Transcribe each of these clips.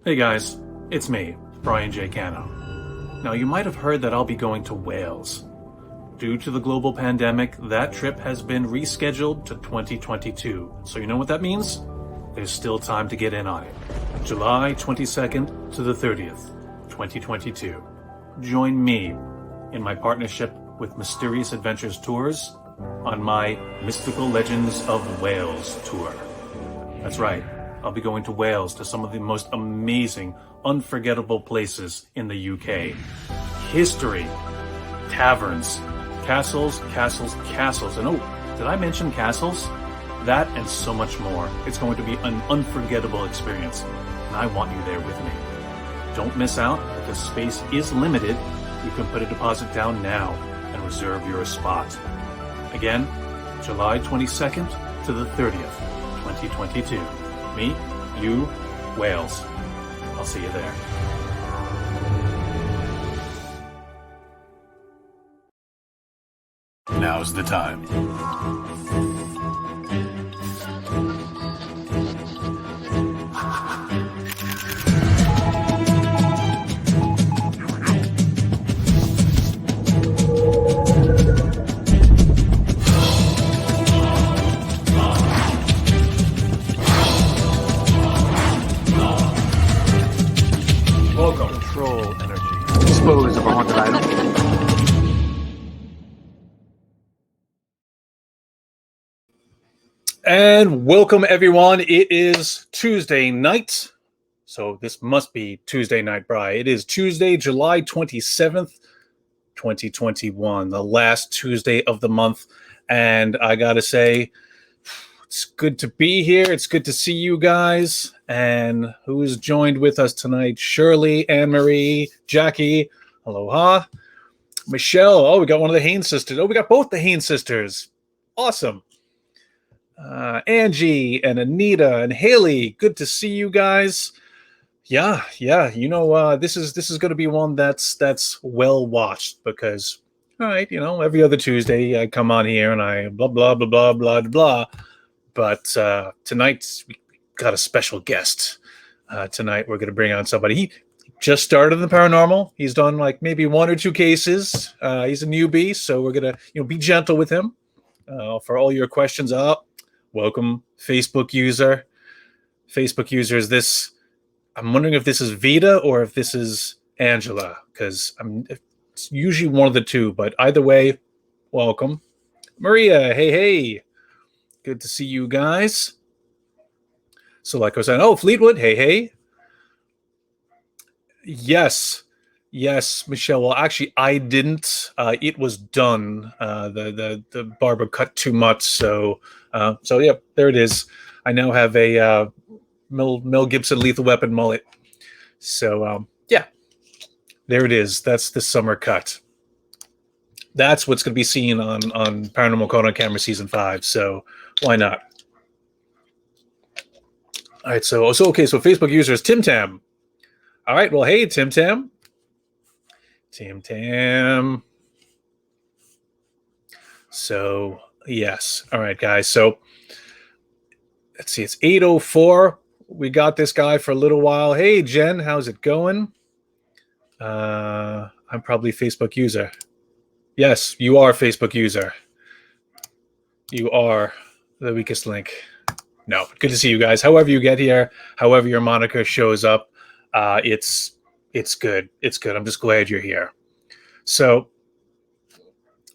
Hey guys, it's me, Brian J. Cano. Now you might have heard that I'll be going to Wales. Due to the global pandemic, that trip has been rescheduled to 2022. So you know what that means? There's still time to get in on it. July 22nd to the 30th, 2022. Join me in my partnership with Mysterious Adventures Tours on my Mystical Legends of Wales tour. That's right. I'll be going to Wales, to some of the most amazing, unforgettable places in the UK. History, taverns, castles. And oh, did I mention castles? That and so much more. It's going to be an unforgettable experience, and I want you there with me. Don't miss out, because space is limited. You can put a deposit down now and reserve your spot. Again, July 22nd to the 30th, 2022. Me, you, Wales. I'll see you there. Now's the time. Dispose of a haunted item. And welcome everyone. It is Tuesday night. So this must be Tuesday night, Bri. It is Tuesday, July 27th, 2021, the last Tuesday of the month. And I gotta say, it's good to be here. It's good to see you guys. And who is joined with us tonight? Shirley, Anne-Marie, Jackie, aloha. Michelle, oh, we got one of the Haynes sisters. Oh, we got both the Haynes sisters. Awesome. Angie and Anita and Haley, good to see you guys. Yeah. You know, this is going to be one that's well watched because, all right, you know, every other Tuesday I come on here and I blah blah blah blah blah blah. But tonight we got a special guest. Tonight we're going to bring on somebody. He just started in the paranormal. He's done like maybe one or two cases. He's a newbie, so we're going to be gentle with him. For all your questions, welcome Facebook user. Facebook user is this. I'm wondering if this is Vita or if this is Angela, because it's usually one of the two. But either way, welcome, Maria. Hey. Good to see you guys. So like I was saying, Fleetwood, hey. Yes, Michelle. Well, actually, I didn't. It was done. The barber cut too much, so yeah, there it is. I now have a Mel Gibson Lethal Weapon mullet. So yeah, there it is. That's the summer cut. That's what's going to be seen on Paranormal Code Camera Season 5. So why not? All right. So Facebook user is Tim Tam. All right. Well, hey, Tim Tam. So yes. All right, guys. So let's see. It's 8:04. We got this guy for a little while. Hey, Jen, how's it going? I'm probably Facebook user. Yes, you are Facebook user. You are the weakest link. No, good to see you guys. However you get here, however your moniker shows up, it's good. It's good. I'm just glad you're here. So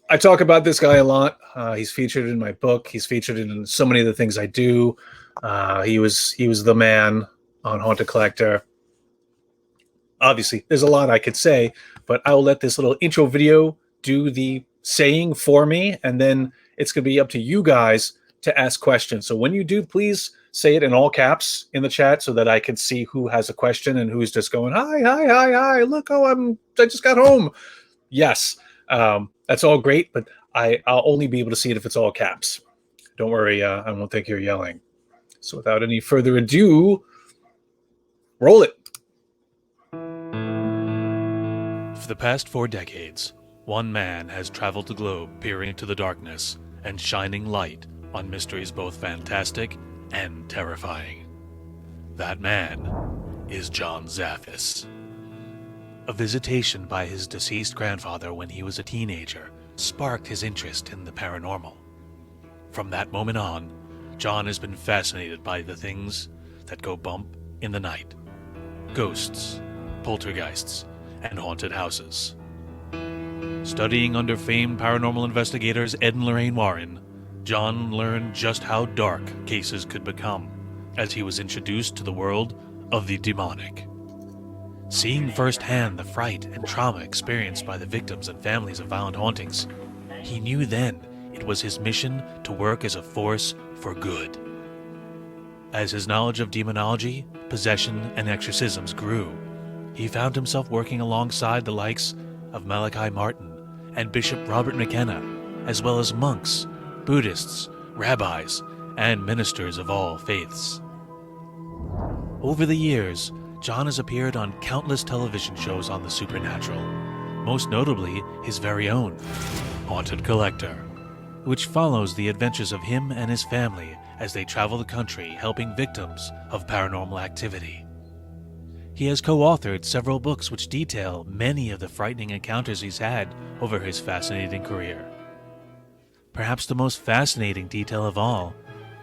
I talk about this guy a lot. He's featured in my book. He's featured in so many of the things I do. He was the man on Haunted Collector. Obviously, there's a lot I could say, but I will let this little intro video do the saying for me, and then it's going to be up to you guys to ask questions. So when you do, please say it in all caps in the chat so that I can see who has a question and who's just going, hi, look, I just got home. Yes, that's all great, but I'll only be able to see it if it's all caps. Don't worry, I won't think you're yelling. So without any further ado, roll it. For the past 4 decades, one man has traveled the globe peering into the darkness and shining light on mysteries both fantastic and terrifying. That man is John Zaffis. A visitation by his deceased grandfather when he was a teenager sparked his interest in the paranormal. From that moment on, John has been fascinated by the things that go bump in the night. Ghosts, poltergeists, and haunted houses. Studying under famed paranormal investigators Ed and Lorraine Warren, John learned just how dark cases could become as he was introduced to the world of the demonic. Seeing firsthand the fright and trauma experienced by the victims and families of violent hauntings, he knew then it was his mission to work as a force for good. As his knowledge of demonology, possession, and exorcisms grew, he found himself working alongside the likes of Malachi Martin and Bishop Robert McKenna, as well as monks, Buddhists, rabbis, and ministers of all faiths. Over the years, John has appeared on countless television shows on the supernatural, most notably his very own, Haunted Collector, which follows the adventures of him and his family as they travel the country helping victims of paranormal activity. He has co-authored several books which detail many of the frightening encounters he's had over his fascinating career. Perhaps the most fascinating detail of all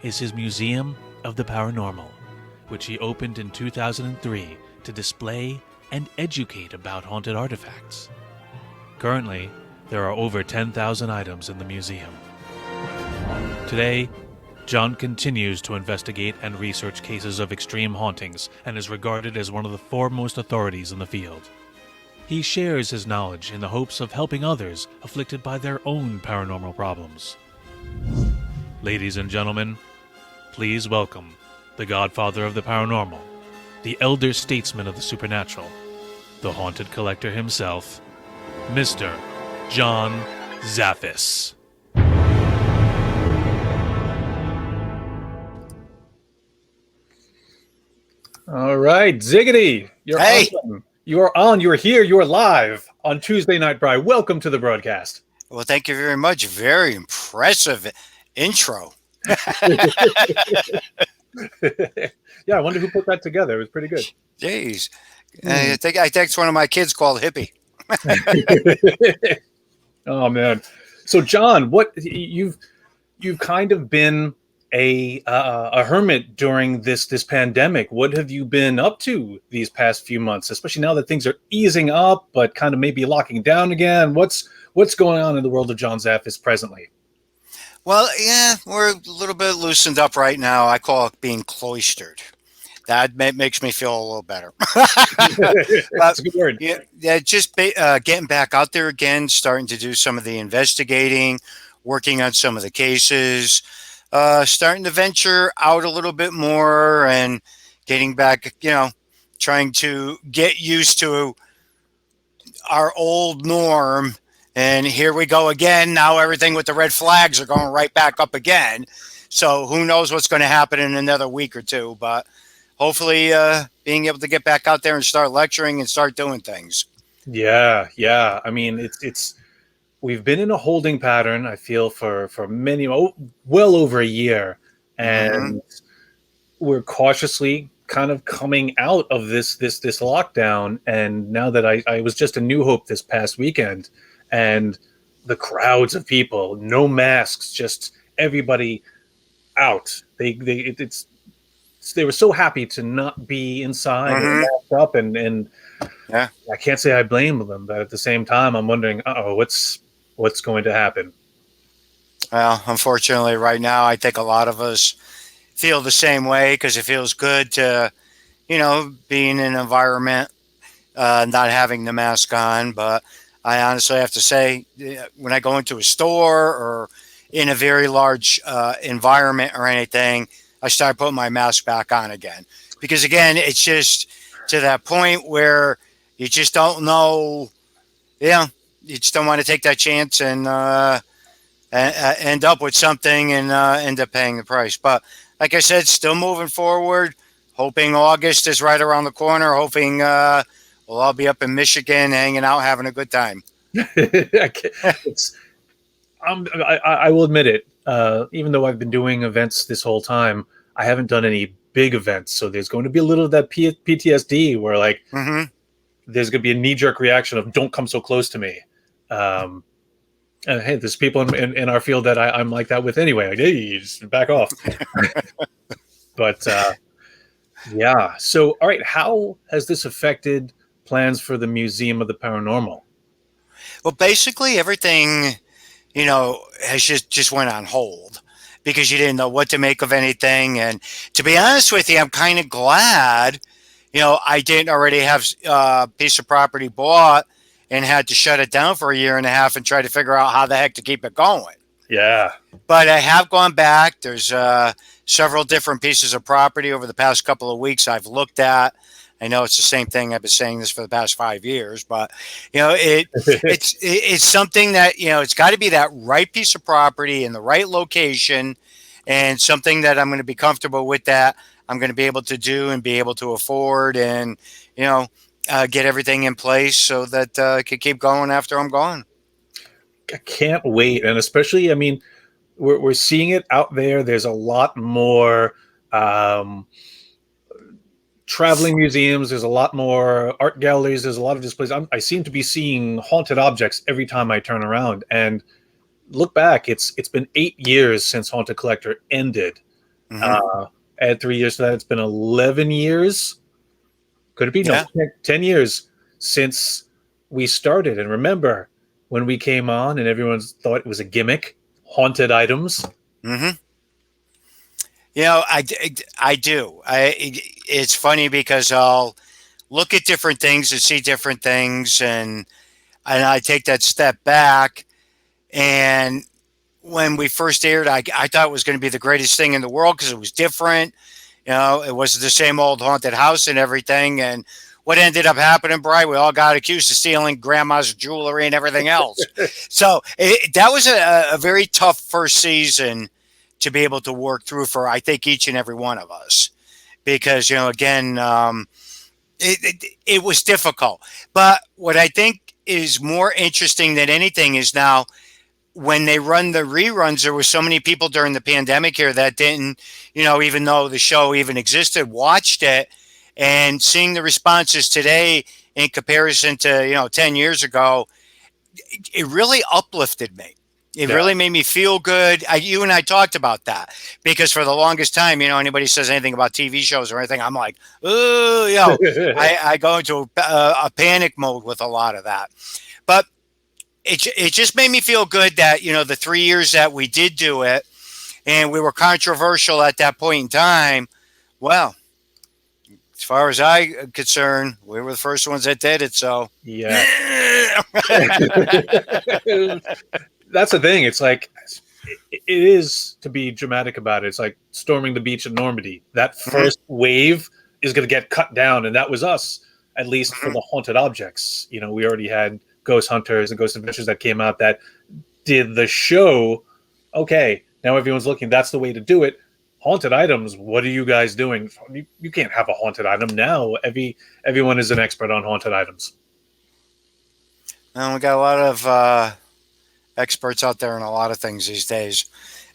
is his Museum of the Paranormal, which he opened in 2003 to display and educate about haunted artifacts. Currently, there are over 10,000 items in the museum. Today, John continues to investigate and research cases of extreme hauntings and is regarded as one of the foremost authorities in the field. He shares his knowledge in the hopes of helping others afflicted by their own paranormal problems. Ladies and gentlemen, please welcome the godfather of the paranormal, the elder statesman of the supernatural, the haunted collector himself, Mr. John Zaffis. All right, Ziggity, you're awesome. You are on, you're here, you're live on Tuesday Night Bride. Welcome to the broadcast. Well, thank you very much. Very impressive intro. Yeah, I wonder who put that together. It was pretty good. Jeez. I think it's one of my kids called Hippie. Oh man. So John, what you've kind of been a hermit during this pandemic. What have you been up to these past few months, especially now that things are easing up but kind of maybe locking down again? What's going on in the world of John Zaffis presently? Well, yeah, we're a little bit loosened up right now. I call it being cloistered. That makes me feel a little better. That's a good word. Yeah, just getting back out there again, starting to do some of the investigating, working on some of the cases, starting to venture out a little bit more and getting back, trying to get used to our old norm. And here we go again. Now everything with the red flags are going right back up again. So who knows what's going to happen in another week or two. But hopefully being able to get back out there and start lecturing and start doing things. Yeah. I mean, it's we've been in a holding pattern, I feel, for well over a year. And we're cautiously kind of coming out of this lockdown. And now that I was just in New Hope this past weekend, and the crowds of people, no masks, just everybody out. They were so happy to not be inside and locked up, and yeah, I can't say I blame them, but at the same time, I'm wondering, what's going to happen? Well, unfortunately, right now, I think a lot of us feel the same way because it feels good to, be in an environment, not having the mask on, but I honestly have to say, when I go into a store or in a very large environment or anything, I start putting my mask back on again. Because, again, it's just to that point where you just don't know, you just don't want to take that chance and end up with something and end up paying the price. But like I said, still moving forward, hoping August is right around the corner, hoping we'll all be up in Michigan, hanging out, having a good time. I will admit it. Even though I've been doing events this whole time, I haven't done any big events. So there's going to be a little of that PTSD where like there's going to be a knee-jerk reaction of don't come so close to me. And hey, there's people in our field that I'm like that with anyway. Like, hey, just back off. But yeah. So, all right. How has this affected plans for the Museum of the Paranormal? Well, basically everything, has just went on hold because you didn't know what to make of anything. And to be honest with you, I'm kind of glad, I didn't already have a piece of property bought and had to shut it down for a year and a half and try to figure out how the heck to keep it going. Yeah. But I have gone back. There's several different pieces of property over the past couple of weeks I've looked at. I know it's the same thing. I've been saying this for the past 5 years, but it's something that, it's got to be that right piece of property in the right location and something that I'm going to be comfortable with, that I'm going to be able to do and be able to afford, and, get everything in place so that I can keep going after I'm gone. I can't wait. And especially, I mean, we're seeing it out there. There's a lot more traveling museums. There's a lot more art galleries. There's a lot of displays. I seem to be seeing haunted objects every time I turn around. And look back, it's been 8 years since Haunted Collector ended. Add 3 years to that, it's been 11 years. Could it be? Yeah. No, 10 years since we started. And remember when we came on and everyone thought it was a gimmick, haunted items. I do. It's funny because I'll look at different things and see different things, and I take that step back. And when we first aired, I thought it was going to be the greatest thing in the world because it was different. It wasn't the same old haunted house and everything. And what ended up happening, Brian, we all got accused of stealing grandma's jewelry and everything else. So that was a very tough first season to be able to work through for, I think, each and every one of us. Because, again, it was difficult. But what I think is more interesting than anything is now, when they run the reruns, there were so many people during the pandemic here that didn't, even though the show even existed, watched it, and seeing the responses today in comparison to, 10 years ago, it really uplifted me. It really made me feel good. You and I talked about that because for the longest time, anybody says anything about TV shows or anything, I'm like, ooh, I go into a panic mode with a lot of that. But it just made me feel good that, the 3 years that we did do it and we were controversial at that point in time, well, as far as I'm concerned, we were the first ones that did it. So, yeah. That's the thing. It's like, it is, to be dramatic about it, it's like storming the beach at Normandy. That first wave is going to get cut down. And that was us, at least for the haunted objects. We already had Ghost Hunters and Ghost Adventures that came out that did the show. Okay, now everyone's looking. That's the way to do it. Haunted items, what are you guys doing? You can't have a haunted item now. Everyone is an expert on haunted items. And we got a lot of experts out there in a lot of things these days.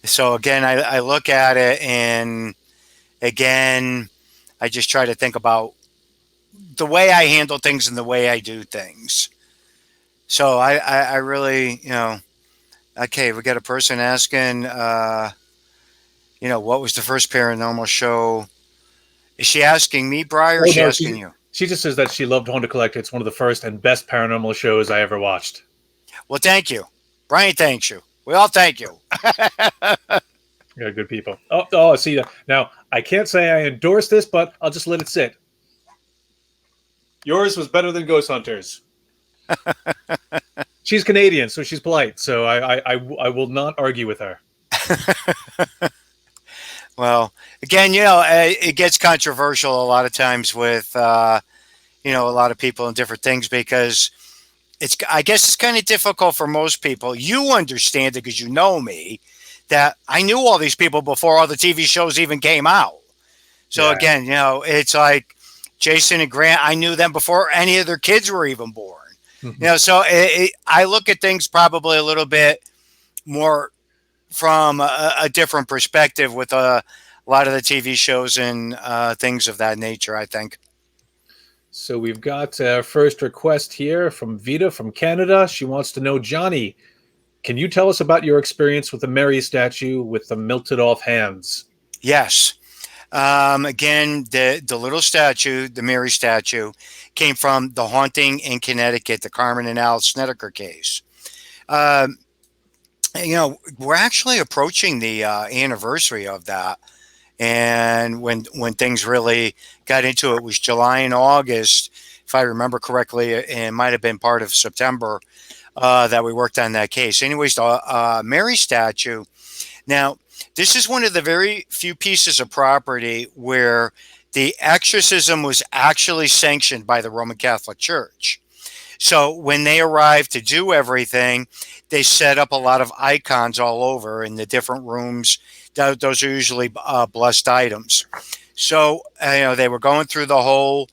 So again, I look at it, and again, I just try to think about the way I handle things and the way I do things. So I really, okay, we got a person asking, what was the first paranormal show? Is she asking me, Brian, or is she asking you? She just says that she loved Haunted Collector. It's one of the first and best paranormal shows I ever watched. Well, thank you. Brian thanks you. We all thank you. You're good people. Oh, see that. Now, I can't say I endorse this, but I'll just let it sit. Yours was better than Ghost Hunters. She's Canadian, so she's polite. So I will not argue with her. Well, again, it gets controversial a lot of times with, a lot of people and different things because I guess it's kind of difficult for most people. You understand it because you know me, that I knew all these people before all the TV shows even came out. So again, it's like Jason and Grant, I knew them before any of their kids were even born. So I look at things probably a little bit more from a different perspective with a a lot of the TV shows and things of that nature, I think. So we've got our first request here from Vita from Canada. She wants to know, Johnny, can you tell us about your experience with the Mary statue with the melted off hands? Yes. Again, the little statue, the Mary statue, came from the haunting in Connecticut, the Carmen and Al Snedeker case. We're actually approaching the anniversary of that. And when things really got into it was July and August, if I remember correctly, it might have been part of September that we worked on that case. Anyways, the Mary statue. Now, this is one of the very few pieces of property where the exorcism was actually sanctioned by the Roman Catholic Church. So when they arrived to do everything, they set up a lot of icons all over in the different rooms. Those are usually blessed items. So, they were going through the whole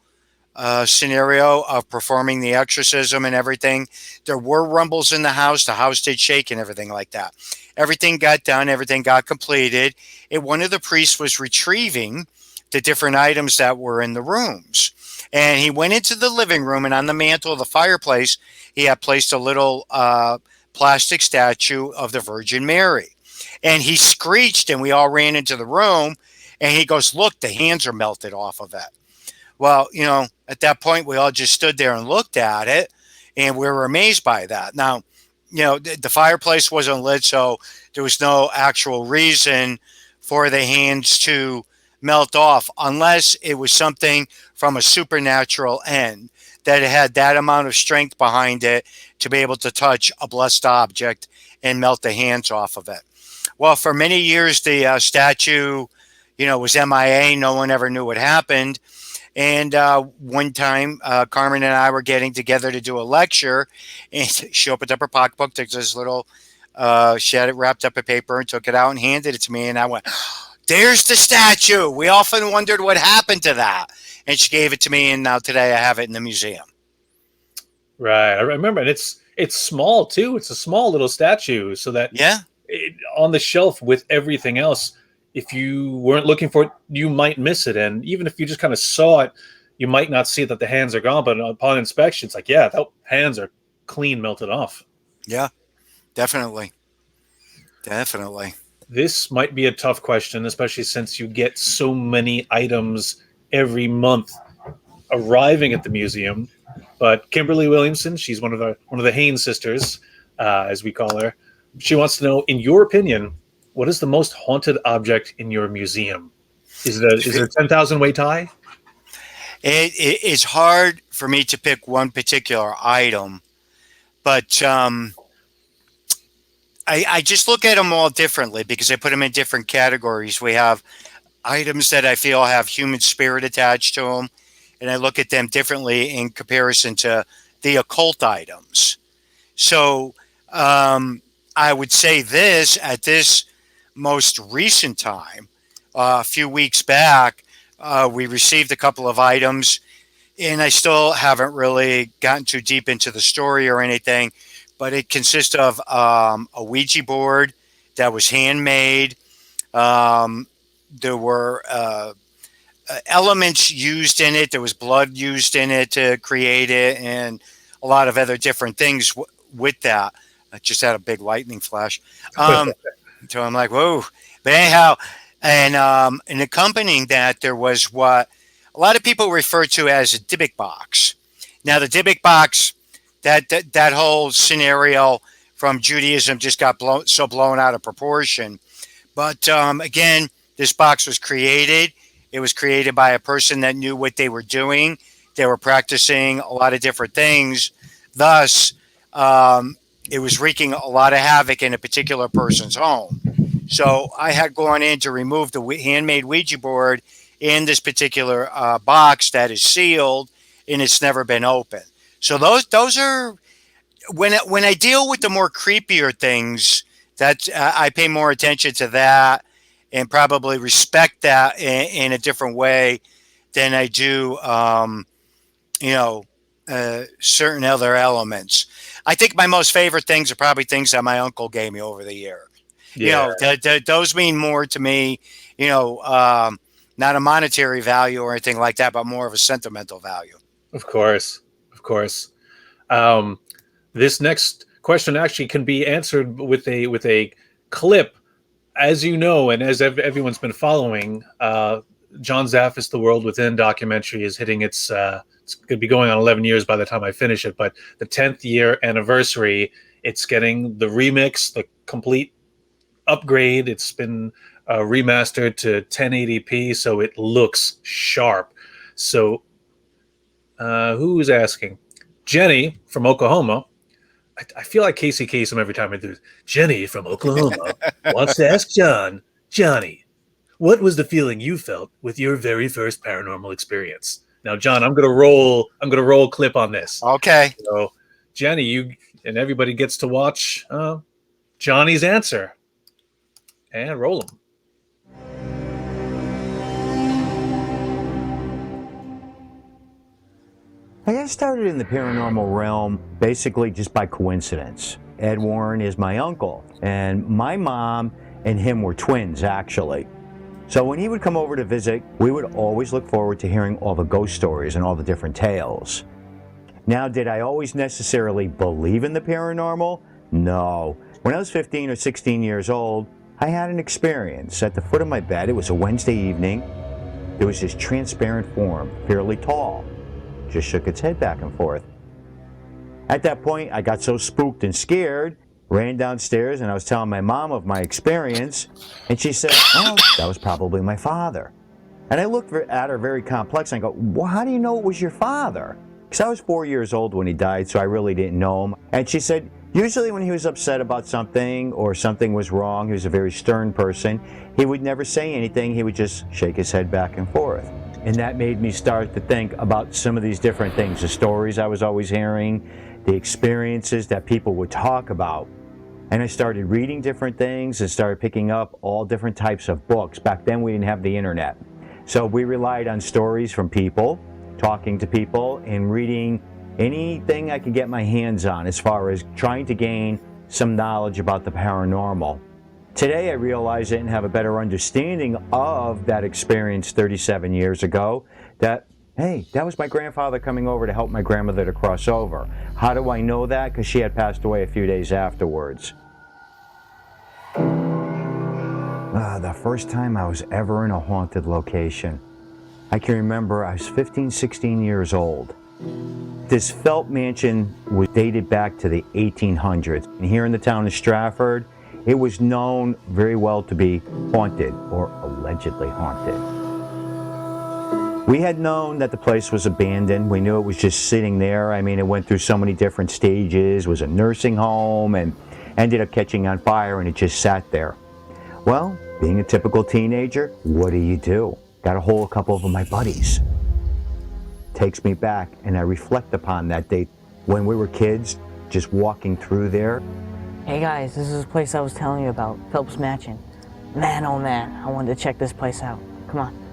scenario of performing the exorcism and everything. There were rumbles in the house. The house did shake and everything like that. Everything got done. Everything got completed. And one of the priests was retrieving the different items that were in the rooms. And he went into the living room, and on the mantle of the fireplace, he had placed a little plastic statue of the Virgin Mary. And he screeched, and we all ran into the room, and he goes, "Look, the hands are melted off of it." Well, at that point, we all just stood there and looked at it, and we were amazed by that. Now, the fireplace wasn't lit, so there was no actual reason for the hands to melt off unless it was something from a supernatural end that it had that amount of strength behind it to be able to touch a blessed object and melt the hands off of it. Well, for many years, the statue, was MIA. No one ever knew what happened. And one time, Carmen and I were getting together to do a lecture, and she opened up her pocketbook, took this little, she had it wrapped up in paper and took it out and handed it to me. And I went, "There's the statue. We often wondered what happened to that." And she gave it to me, and now today I have it in the museum. Right. I remember. And it's small, too. It's a small little statue, so that on the shelf with everything else, if you weren't looking for it, you might miss it. And even if you just kind of saw it, you might not see that the hands are gone. But upon inspection, it's like, yeah, the hands are clean, melted off. Yeah, definitely. Definitely. This might be a tough question, especially since you get so many items every month arriving at the museum. But Kimberly Williamson, she's one of the Haynes sisters, as we call her. She wants to know, in your opinion, what is the most haunted object in your museum? Is it a 10,000 way tie? It's hard for me to pick one particular item, but I just look at them all differently because I put them in different categories. We have items that I feel have human spirit attached to them, and I look at them differently in comparison to the occult items. So I would say this at this most recent time, a few weeks back, we received a couple of items, and I still haven't really gotten too deep into the story or anything, but it consists of a Ouija board that was handmade. There were elements used in it. There was blood used in it to create it, and a lot of other different things with that. I just had a big lightning flash. So I'm like, whoa. But anyhow, and accompanying that, there was what a lot of people refer to as a Gimmick box. Now, the Gimmick box, that whole scenario from Judaism just got blown out of proportion. But again, this box was created. It was created by a person that knew what they were doing. They were practicing a lot of different things. Thus, it was wreaking a lot of havoc in a particular person's home. So I had gone in to remove the handmade Ouija board in this particular box that is sealed, and it's never been opened. So those are when I deal with the more creepier things, that I pay more attention to that and probably respect that in a different way than I do, certain other elements. I think my most favorite things are probably things that my uncle gave me over the year. You know, those mean more to me, you know, not a monetary value or anything like that, but more of a sentimental value. Of course. Of course. This next question actually can be answered with a clip. As you know, and as everyone's been following, John Zaffis, The World Within documentary is hitting it's going to be going on 11 years by the time I finish it, but the 10th year anniversary, it's getting the remix, the complete upgrade. It's been remastered to 1080p, so it looks sharp. So who's asking? Jenny from Oklahoma. I feel like Casey Kasem every time I do this. Jenny from Oklahoma wants to ask Johnny, what was the feeling you felt with your very first paranormal experience? Now, John, I'm gonna roll clip on this. Okay. So, Jenny, you and everybody gets to watch Johnny's answer. And roll them. I got started in the paranormal realm basically just by coincidence. Ed Warren is my uncle, and my mom and him were twins, actually. So when he would come over to visit, we would always look forward to hearing all the ghost stories and all the different tales. Now, did I always necessarily believe in the paranormal? No. When I was 15 or 16 years old, I had an experience. At the foot of my bed, it was a Wednesday evening, there was this transparent form, fairly tall. Just shook its head back and forth. At that point, I got so spooked and scared, ran downstairs, and I was telling my mom of my experience, and she said, oh, that was probably my father. And I looked at her very complex, and I go, well, how do you know it was your father? Because I was 4 years old when he died, so I really didn't know him. And she said, usually when he was upset about something or something was wrong, he was a very stern person, he would never say anything, he would just shake his head back and forth. And that made me start to think about some of these different things, the stories I was always hearing, the experiences that people would talk about. And I started reading different things and started picking up all different types of books. Back then we didn't have the internet. So we relied on stories from people, talking to people, and reading anything I could get my hands on as far as trying to gain some knowledge about the paranormal. Today I realize I didn't have a better understanding of that experience 37 years ago, that, hey, that was my grandfather coming over to help my grandmother to cross over. How do I know that? Because she had passed away a few days afterwards. The first time I was ever in a haunted location. I can remember I was 15, 16 years old. This felt mansion was dated back to the 1800s. And here in the town of Stratford, it was known very well to be haunted, or allegedly haunted. We had known that the place was abandoned. We knew it was just sitting there. I mean, it went through so many different stages. It was a nursing home and ended up catching on fire, and it just sat there. Well, being a typical teenager, what do? Got a hold of a couple of my buddies. Takes me back, and I reflect upon that day when we were kids, just walking through there. Hey guys, this is the place I was telling you about, Phelps Mansion. Man, oh man, I wanted to check this place out. Come on.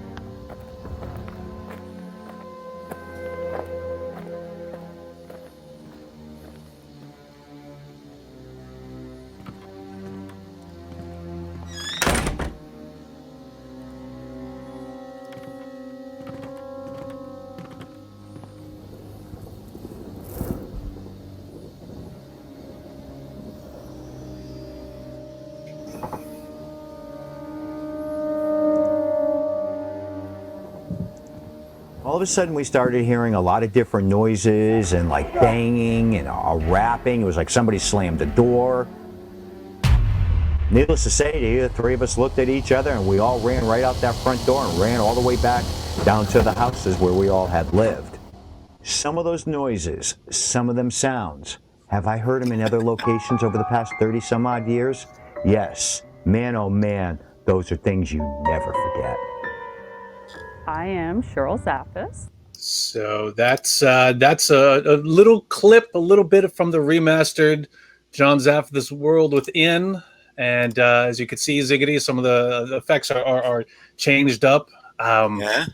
All of a sudden we started hearing a lot of different noises and like banging and a rapping. It was like somebody slammed the door. Needless to say, the three of us looked at each other and we all ran right out that front door and ran all the way back down to the houses where we all had lived. Some of those noises, some of them sounds, have I heard them in other locations over the past 30 some odd years? Yes. Man, oh man, those are things you never forget. I am John Zaffis. So that's a little clip, a little bit from the remastered John Zaffis World Within. And as you can see, Ziggity, some of the effects are changed up. Yeah.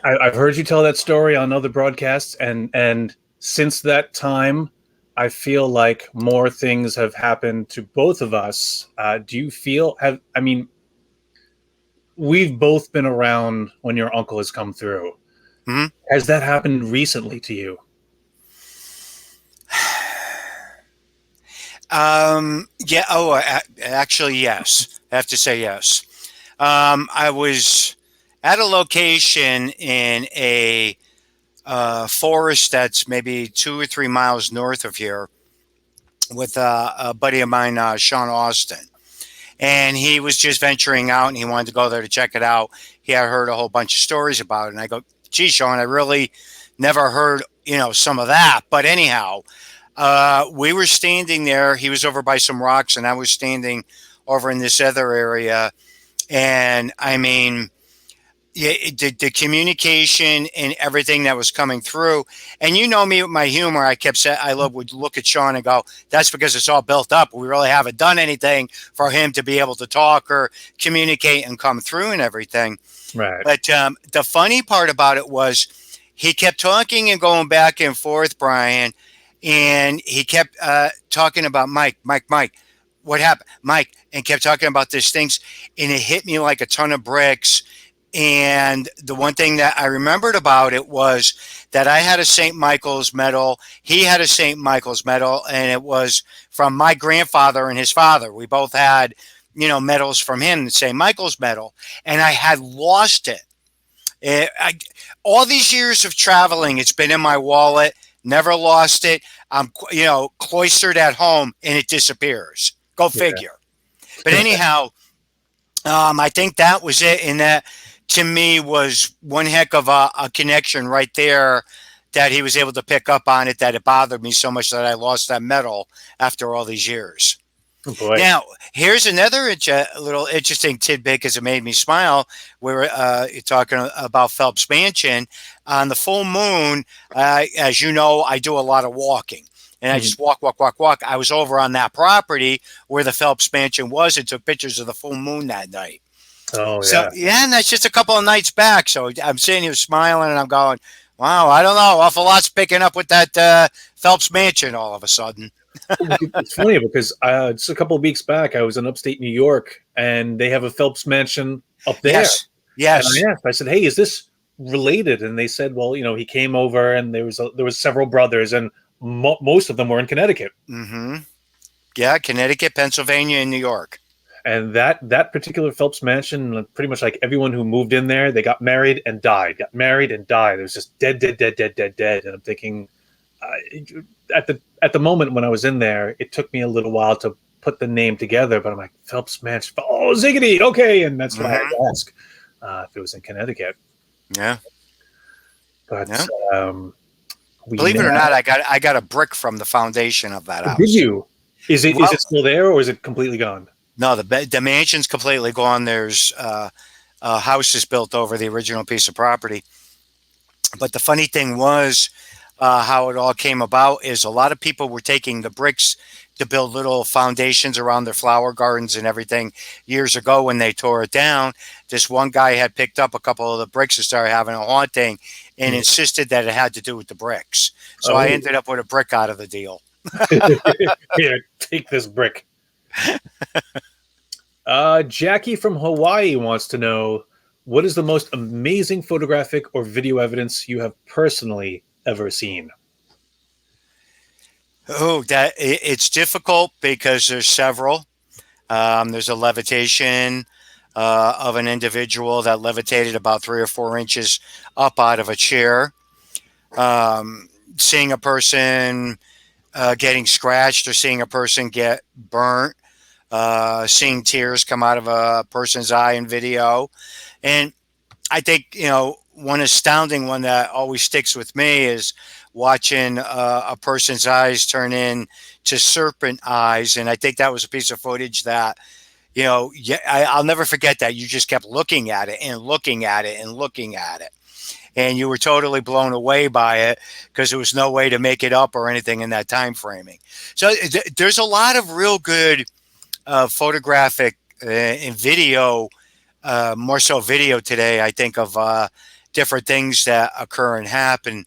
I've heard you tell that story on other broadcasts, and since that time, I feel like more things have happened to both of us. Do you feel I mean, we've both been around when your uncle has come through. Hmm. Has that happened recently to you? Yeah. Oh, actually, yes. I have to say yes. I was at a location in a forest that's maybe 2 or 3 miles north of here with a buddy of mine, Sean Austin. And he was just venturing out and he wanted to go there to check it out. He had heard a whole bunch of stories about it. And I go, gee, Sean, I really never heard, some of that. But anyhow, we were standing there. He was over by some rocks and I was standing over in this other area. And I mean, yeah, the communication and everything that was coming through. And you know me with my humor, I kept saying, would look at Sean and go, that's because it's all built up. We really haven't done anything for him to be able to talk or communicate and come through and everything. Right. But the funny part about it was he kept talking and going back and forth, Brian. And he kept talking about Mike, what happened? Mike, and kept talking about these things. And it hit me like a ton of bricks. And the one thing that I remembered about it was that I had a St. Michael's medal. He had a St. Michael's medal, and it was from my grandfather and his father. We both had, medals from him, the St. Michael's medal, and I had lost it. All these years of traveling, it's been in my wallet, never lost it. I'm, cloistered at home, and it disappears. Go figure. Yeah. But anyhow, I think that was it, and that, to me, was one heck of a connection right there that he was able to pick up on it, that it bothered me so much that I lost that medal after all these years. Oh boy. Now, here's another little interesting tidbit because it made me smile. We were talking about Phelps Mansion. On the full moon, as you know, I do a lot of walking. And I just walk. I was over on that property where the Phelps Mansion was and took pictures of the full moon that night. Oh, yeah. So, yeah, and that's just a couple of nights back. So I'm sitting here smiling and I'm going, wow, I don't know. Awful lot's picking up with that Phelps Mansion all of a sudden. It's funny because just a couple of weeks back, I was in upstate New York and they have a Phelps Mansion up there. Yes. And I said, hey, is this related? And they said, well, he came over and there was several brothers and most of them were in Connecticut. Mm-hmm. Yeah, Connecticut, Pennsylvania, and New York. And that particular Phelps Mansion, pretty much like everyone who moved in there, they got married and died. It was just dead. And I'm thinking, at the moment when I was in there, it took me a little while to put the name together. But I'm like, Phelps Mansion. Oh, ziggity. Okay. And that's what I had to ask if it was in Connecticut. Yeah. But believe it or not, I got a brick from the foundation of that house. Did you? Is it still there or is it completely gone? No, the mansion's completely gone. There's a house is built over the original piece of property. But the funny thing was how it all came about is a lot of people were taking the bricks to build little foundations around their flower gardens and everything years ago when they tore it down. This one guy had picked up a couple of the bricks and started having a haunting and insisted that it had to do with the bricks. So I ended up with a brick out of the deal. Here, take this brick. Jackie from Hawaii wants to know, what is the most amazing photographic or video evidence you have personally ever seen? Oh, it's difficult because there's several. There's a levitation of an individual that levitated about 3 or 4 inches up out of a chair. Seeing a person getting scratched or seeing a person get burnt. Seeing tears come out of a person's eye in video. And I think, one astounding one that always sticks with me is watching a person's eyes turn into serpent eyes. And I think that was a piece of footage that, I'll never forget that. You just kept looking at it and looking at it and looking at it. And you were totally blown away by it because there was no way to make it up or anything in that time framing. So there's a lot of real good photographic and video, more so video today, I think, of different things that occur and happen.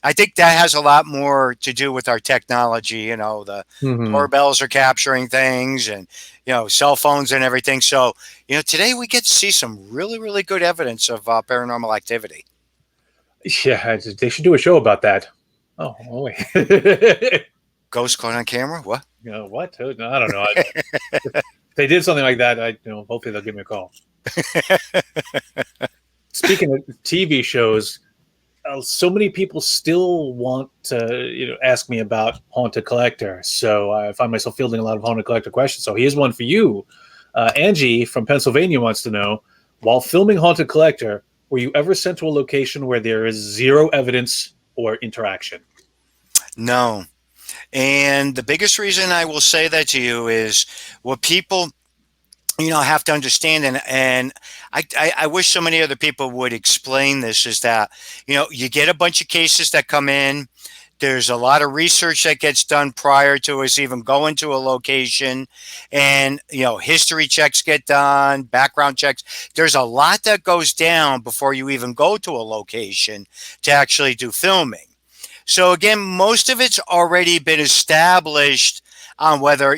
I think that has a lot more to do with our technology. You know, the doorbells are capturing things, and cell phones and everything. So today we get to see some really, really good evidence of paranormal activity. Yeah, they should do a show about that. Oh wait. Ghost caught on camera? What? What? No, I don't know. If they did something like that, hopefully they'll give me a call. Speaking of TV shows, so many people still want to, ask me about Haunted Collector. So I find myself fielding a lot of Haunted Collector questions. So here's one for you. Angie from Pennsylvania wants to know, while filming Haunted Collector, were you ever sent to a location where there is zero evidence or interaction? No. And the biggest reason I will say that to you is what people have to understand, and I wish so many other people would explain this, is that you get a bunch of cases that come in. There's a lot of research that gets done prior to us even going to a location, and history checks get done, background checks. There's a lot that goes down before you even go to a location to actually do filming. So again, most of it's already been established on whether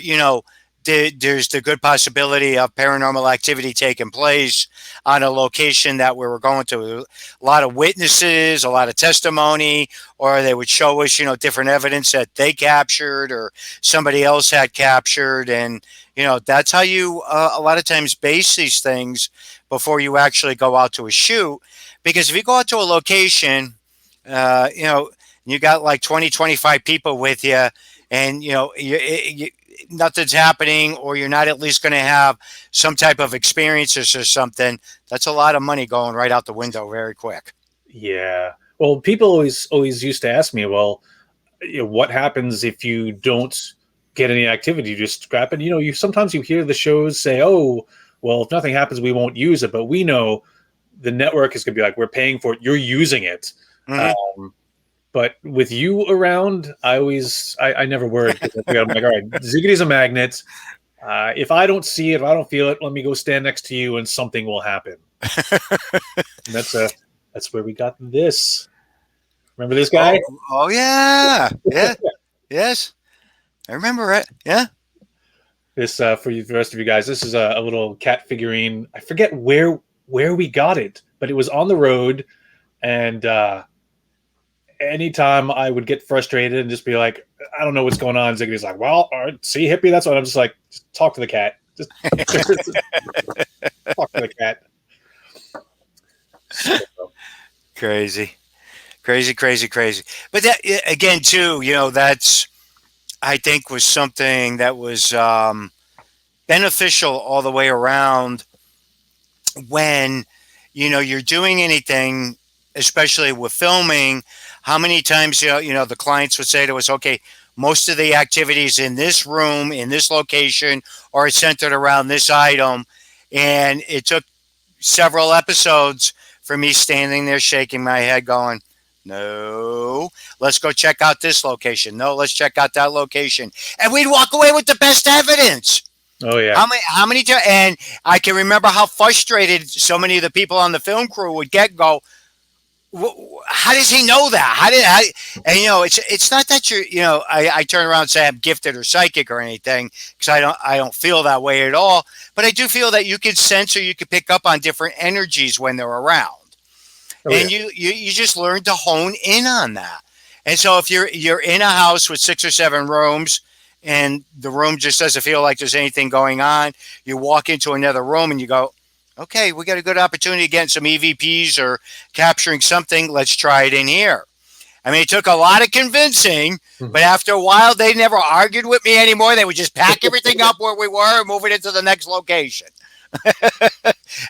there's the good possibility of paranormal activity taking place on a location that we were going to. A lot of witnesses, a lot of testimony, or they would show us, different evidence that they captured or somebody else had captured. And, that's how you a lot of times base these things before you actually go out to a shoot. Because if you go out to a location, you got like 20, 25 people with you, and, nothing's happening, or you're not at least going to have some type of experiences or something, that's a lot of money going right out the window very quick. Yeah. Well, people always used to ask me, well, what happens if you don't get any activity? You just scrap it. Sometimes you hear the shows say, oh, well, if nothing happens, we won't use it. But we know the network is going to be like, we're paying for it. You're using it. Mm-hmm. But with you around, I never worried. I'm like, all right, Ziggity's a magnet. If I don't see it, if I don't feel it, let me go stand next to you and something will happen. That's where we got this. Remember this guy? Oh yeah. Yeah. Yes. I remember it. Yeah. This for the rest of you guys, this is a little cat figurine. I forget where we got it, but it was on the road, and anytime I would get frustrated and just be like, I don't know what's going on, Ziggity's like, well, all right, see, hippie, that's what I'm just like, just talk to the cat. Just talk to the cat. So. Crazy. But that, again, too, that's, I think, was something that was beneficial all the way around when, you're doing anything, especially with filming. How many times, the clients would say to us, okay, most of the activities in this room, in this location, are centered around this item. And it took several episodes for me standing there shaking my head going, no, let's go check out this location. No, let's check out that location. And we'd walk away with the best evidence. Oh, yeah. How many times? And I can remember how frustrated so many of the people on the film crew would go, how does he know that? And it's not that I turn around and say I'm gifted or psychic or anything, because I don't feel that way at all. But I do feel that you can sense or you can pick up on different energies when they're around. Oh, and yeah. you just learn to hone in on that. And so if you're in a house with 6 or 7 rooms and the room just doesn't feel like there's anything going on, you walk into another room and you go, okay, we got a good opportunity to get some EVPs or capturing something. Let's try it in here. I mean, it took a lot of convincing, but after a while, they never argued with me anymore. They would just pack everything up where we were and move it into the next location.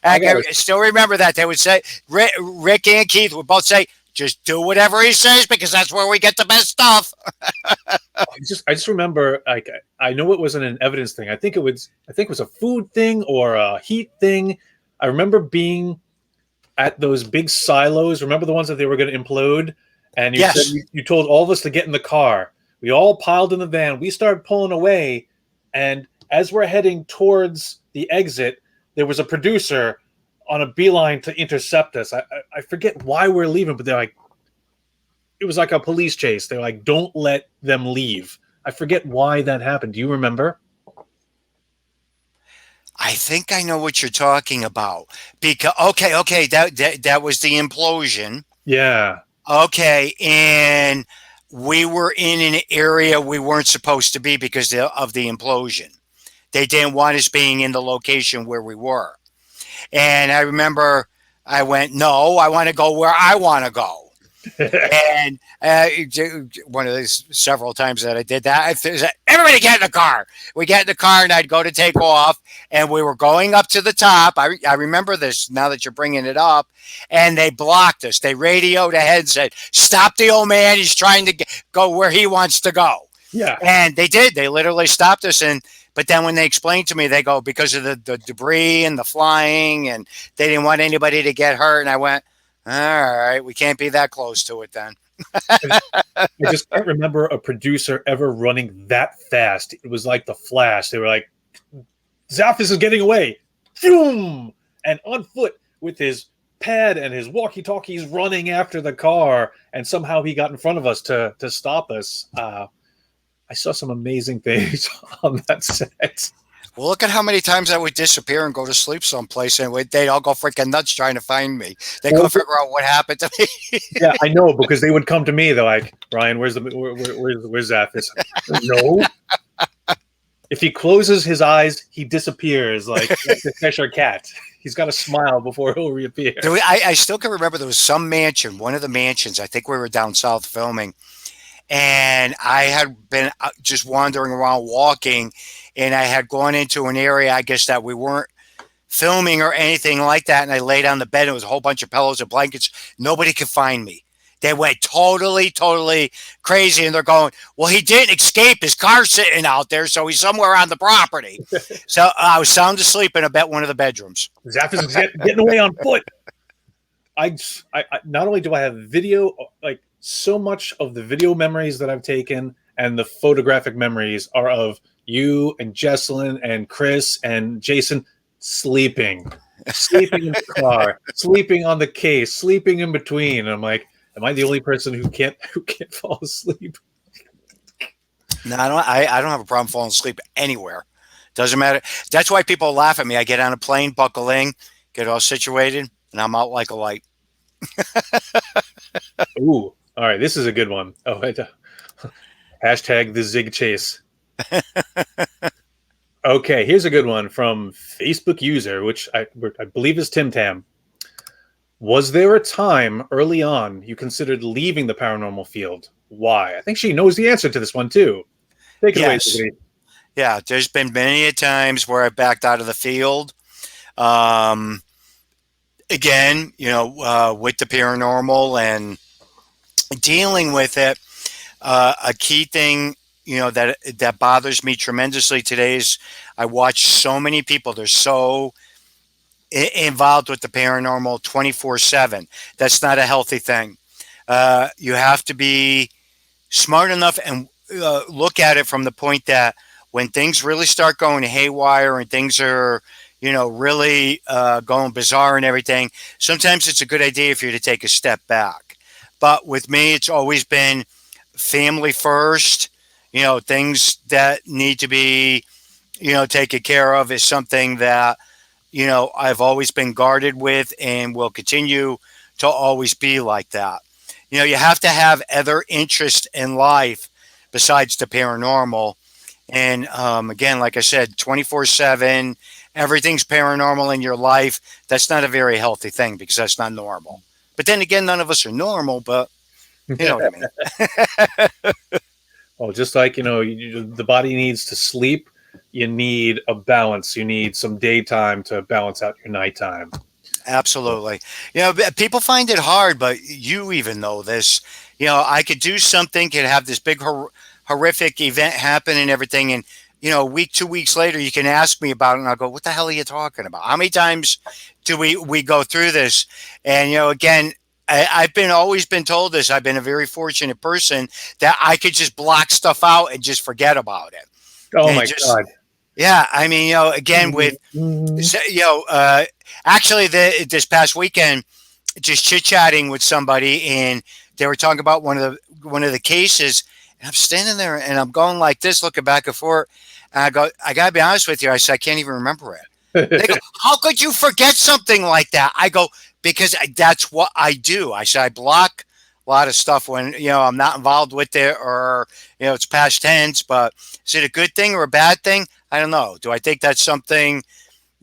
I still remember that. They would say, Rick and Keith would both say, just do whatever he says because that's where we get the best stuff. I just remember, like, I know it wasn't an evidence thing. I think it was a food thing or a heat thing. I remember being at those big silos. Remember the ones that they were going to implode? And you said you told all of us to get in the car. We all piled in the van. We started pulling away. And as we're heading towards the exit, there was a producer on a beeline to intercept us. I forget why we're leaving, but they're like, it was like a police chase. They're like, don't let them leave. I forget why that happened. Do you remember? I think I know what you're talking about. Because okay, that was the implosion. Yeah. Okay, and we were in an area we weren't supposed to be because of the implosion. They didn't want us being in the location where we were. And I remember I went, no, I want to go where I want to go. And one of these several times that I did that, everybody get in the car. We get in the car and I'd go to take off and we were going up to the top. I remember this now that you're bringing it up, and they blocked us. They radioed ahead and said, stop the old man. He's trying to go where he wants to go. Yeah. And they did. They literally stopped us. But then when they explained to me, they go, because of the debris and the flying, and they didn't want anybody to get hurt. And I went, all right, we can't be that close to it then. I just can't remember a producer ever running that fast. It was like the Flash. They were like, Zaffis is getting away. Boom! And on foot with his pad and his walkie-talkies running after the car. And somehow he got in front of us to stop us. I saw some amazing things on that set. Well, look at how many times I would disappear and go to sleep someplace, and they'd all go freaking nuts trying to find me. They go figure out what happened to me. Yeah, I know, because they would come to me. They're like, Brian, where's Zaffis? No. If he closes his eyes, he disappears like the Cheshire Cat. He's got to smile before he'll reappear. I still can remember there was some mansion, one of the mansions. I think we were down south filming, and I had been just wandering around walking, and I had gone into an area, I guess, that we weren't filming or anything like that. And I laid on the bed. And it was a whole bunch of pillows and blankets. Nobody could find me. They went totally crazy. And they're going, well, he didn't escape. His car's sitting out there, so he's somewhere on the property. So I was sound asleep in one of the bedrooms. Zaffis is getting away on foot. I not only do I have video, like so much of the video memories that I've taken and the photographic memories are of you and Jesselyn and Chris and Jason sleeping in the car, sleeping on the case, sleeping in between. And I'm like, am I the only person who can't fall asleep? No, I don't have a problem falling asleep anywhere. Doesn't matter. That's why people laugh at me. I get on a plane, buckle in, get all situated, and I'm out like a light. Ooh, all right. This is a good one. Oh, hashtag the Zig Chase. Okay, here's a good one from Facebook user, which I believe is Tim Tam. Was there a time early on you considered leaving the paranormal field? Why? I think she knows the answer to this one too. Take it away, Tiffany. Yeah, there's been many times where I backed out of the field. Again, with the paranormal and dealing with it, a key thing, that bothers me tremendously today is I watch so many people. They're so involved with the paranormal 24/7. That's not a healthy thing. You have to be smart enough and look at it from the point that when things really start going haywire and things are, really going bizarre and everything, sometimes it's a good idea for you to take a step back. But with me, it's always been family first. Things that need to be, taken care of is something that, I've always been guarded with and will continue to always be like that. You have to have other interests in life besides the paranormal. And again, like I said, 24/7, everything's paranormal in your life. That's not a very healthy thing because that's not normal. But then again, none of us are normal, but you know what I mean. Well, just like, the body needs to sleep, you need a balance. You need some daytime to balance out your nighttime. Absolutely. People find it hard, but you even know this. I could do something, could have this big horrific event happen and everything, and a week, 2 weeks later, you can ask me about it, and I'll go, what the hell are you talking about? How many times do we go through this? And, again, I've always been told this. I've been a very fortunate person that I could just block stuff out and just forget about it. Oh, my God. Yeah. I mean, again, with, actually this past weekend, just chit chatting with somebody and they were talking about one of the cases, and I'm standing there and I'm going like this, looking back and forth. And I go, I gotta be honest with you. I said, I can't even remember it. They go, how could you forget something like that? I go, because that's what I do. I said, I block a lot of stuff when, I'm not involved with it, or, it's past tense. But is it a good thing or a bad thing? I don't know. Do I think that's something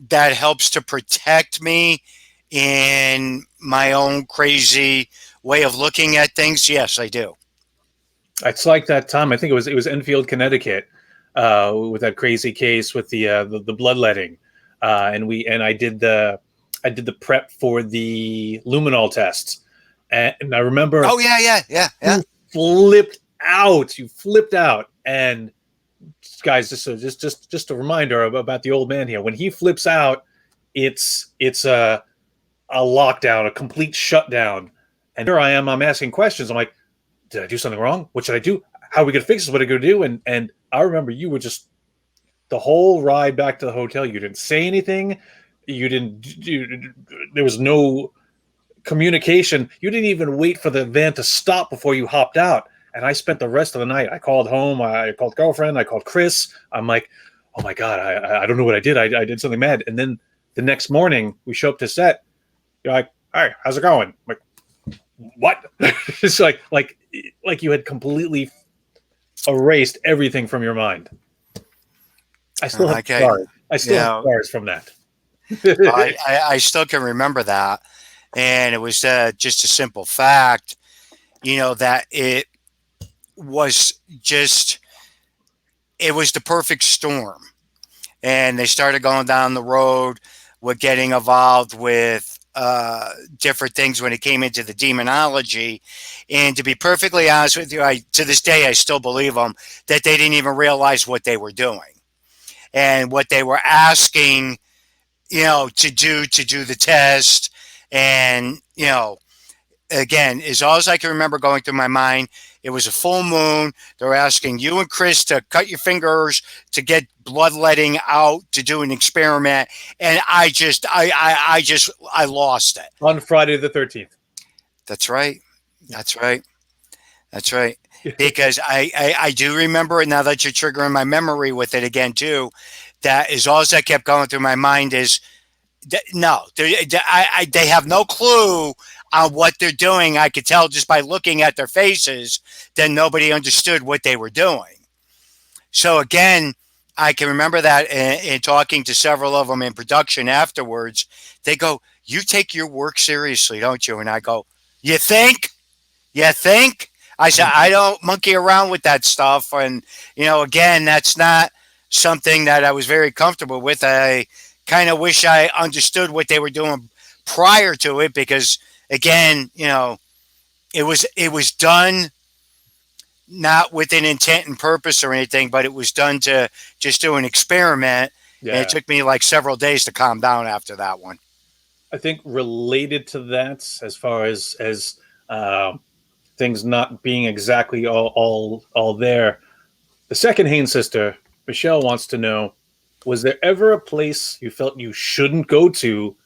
that helps to protect me in my own crazy way of looking at things? Yes, I do. It's like that time. I think it was Enfield, Connecticut, with that crazy case with the bloodletting, and I did the prep for the luminol test, and I remember. Oh yeah. You flipped out, and guys, just a reminder about the old man here. When he flips out, it's a lockdown, a complete shutdown, and here I am. I'm asking questions. I'm like, did I do something wrong? What should I do? How are we gonna fix this? What are we gonna do? And I remember you were just the whole ride back to the hotel. You didn't say anything. There was no communication. You didn't even wait for the van to stop before you hopped out. And I spent the rest of the night. I called home. I called girlfriend. I called Chris. I'm like, oh my God, I don't know what I did. I did something mad. And then the next morning we show up to set. You're like, hey, how's it going? I'm like, what? It's like you had completely erased everything from your mind. I still have scars. I still have scars from that. I still can remember that. And it was just a simple fact, that it was the perfect storm. And they started going down the road with getting involved with different things when it came into the demonology. And to be perfectly honest with you, to this day, I still believe them, that they didn't even realize what they were doing and what they were asking, to do the test. And, again, as all as I can remember going through my mind, it was a full moon. They were asking you and Chris to cut your fingers to get bloodletting out to do an experiment. And I lost it. On Friday the 13th. That's right. Because I do remember it now that you're triggering my memory with it again, too. That is all that kept going through my mind is, no, they have no clue on what they're doing. I could tell just by looking at their faces that nobody understood what they were doing. So again, I can remember that in talking to several of them in production afterwards. They go, you take your work seriously, don't you? And I go, you think? I said, I don't monkey around with that stuff. And, again, that's not something that I was very comfortable with. I kind of wish I understood what they were doing prior to it, because again, it was done not with an intent and purpose or anything, but it was done to just do an experiment. Yeah. And it took me like several days to calm down after that one. I think related to that, as far as things not being exactly all there, the second Haynes sister, Michelle, wants to know, was there ever a place you felt you shouldn't go to,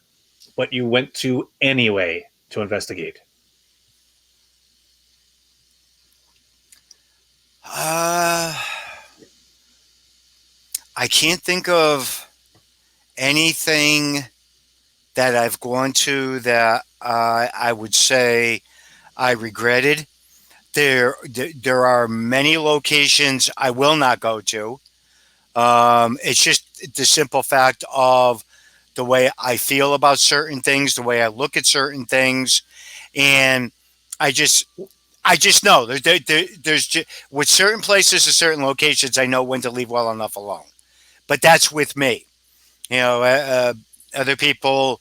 but you went to anyway to investigate? I can't think of anything that I've gone to that I would say I regretted. There are many locations I will not go to. It's just the simple fact of the way I feel about certain things, the way I look at certain things, and I just know there's just, with certain places and certain locations, I know when to leave well enough alone. But that's with me. Other people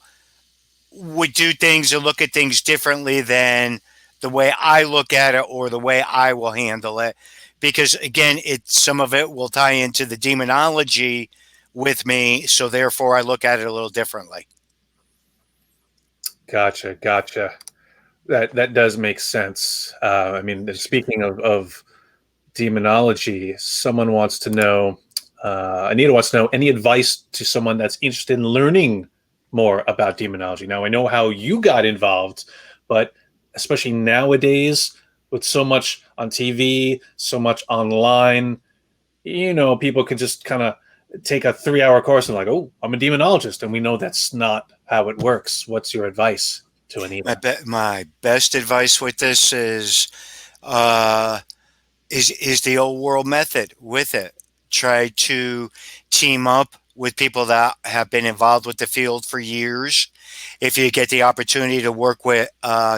would do things or look at things differently than the way I look at it or the way I will handle it. Because again, some of it will tie into the demonology with me, so therefore I look at it a little differently. Gotcha. That does make sense. I mean, speaking of demonology, someone wants to know, Anita wants to know, any advice to someone that's interested in learning more about demonology? Now, I know how you got involved, but especially nowadays with so much on TV, so much online, people can just kind of take a 3-hour course and like, oh, I'm a demonologist. And we know that's not how it works. What's your advice to Anita? My best advice with this is the old world method with it. Try to team up with people that have been involved with the field for years. If you get the opportunity to work with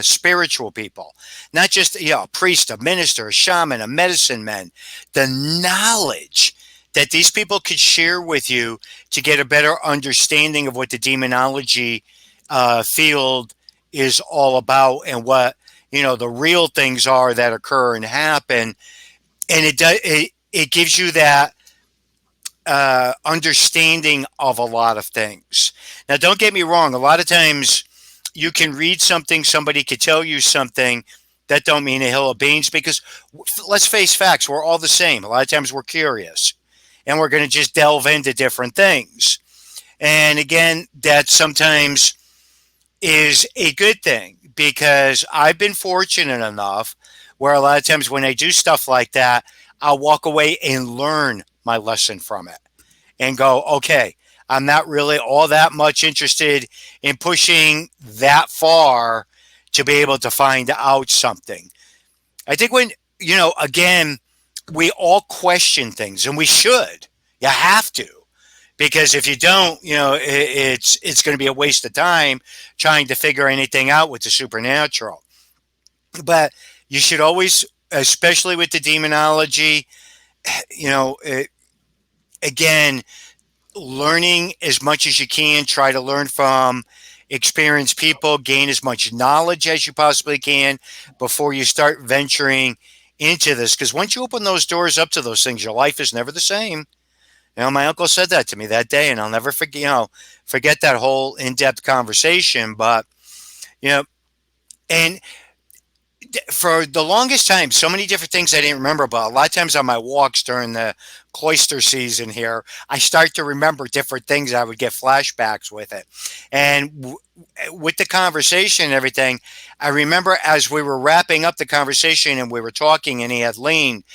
spiritual people, not just a priest, a minister, a shaman, a medicine man, the knowledge that these people could share with you to get a better understanding of what the demonology field is all about and what the real things are that occur and happen, and it gives you that understanding of a lot of things. Now, don't get me wrong. A lot of times you can read something, somebody could tell you something that don't mean a hill of beans, because let's face facts, we're all the same. A lot of times we're curious and we're going to just delve into different things. And again, that sometimes is a good thing, because I've been fortunate enough where a lot of times when I do stuff like that, I'll walk away and learn my lesson from it and go, okay, I'm not really all that much interested in pushing that far to be able to find out something. I think when, again, we all question things, and we should. You have to. Because if you don't, it's going to be a waste of time trying to figure anything out with the supernatural. But you should always, especially with the demonology, again, learning as much as you can. Try to learn from experienced people, gain as much knowledge as you possibly can before you start venturing into this. Because once you open those doors up to those things, your life is never the same. My uncle said that to me that day, and I'll never forget that whole in-depth conversation. But, and for the longest time, so many different things I didn't remember, but a lot of times on my walks during the cloister season here, I start to remember different things. I would get flashbacks with it. And with the conversation and everything, I remember as we were wrapping up the conversation and we were talking and he had leaned,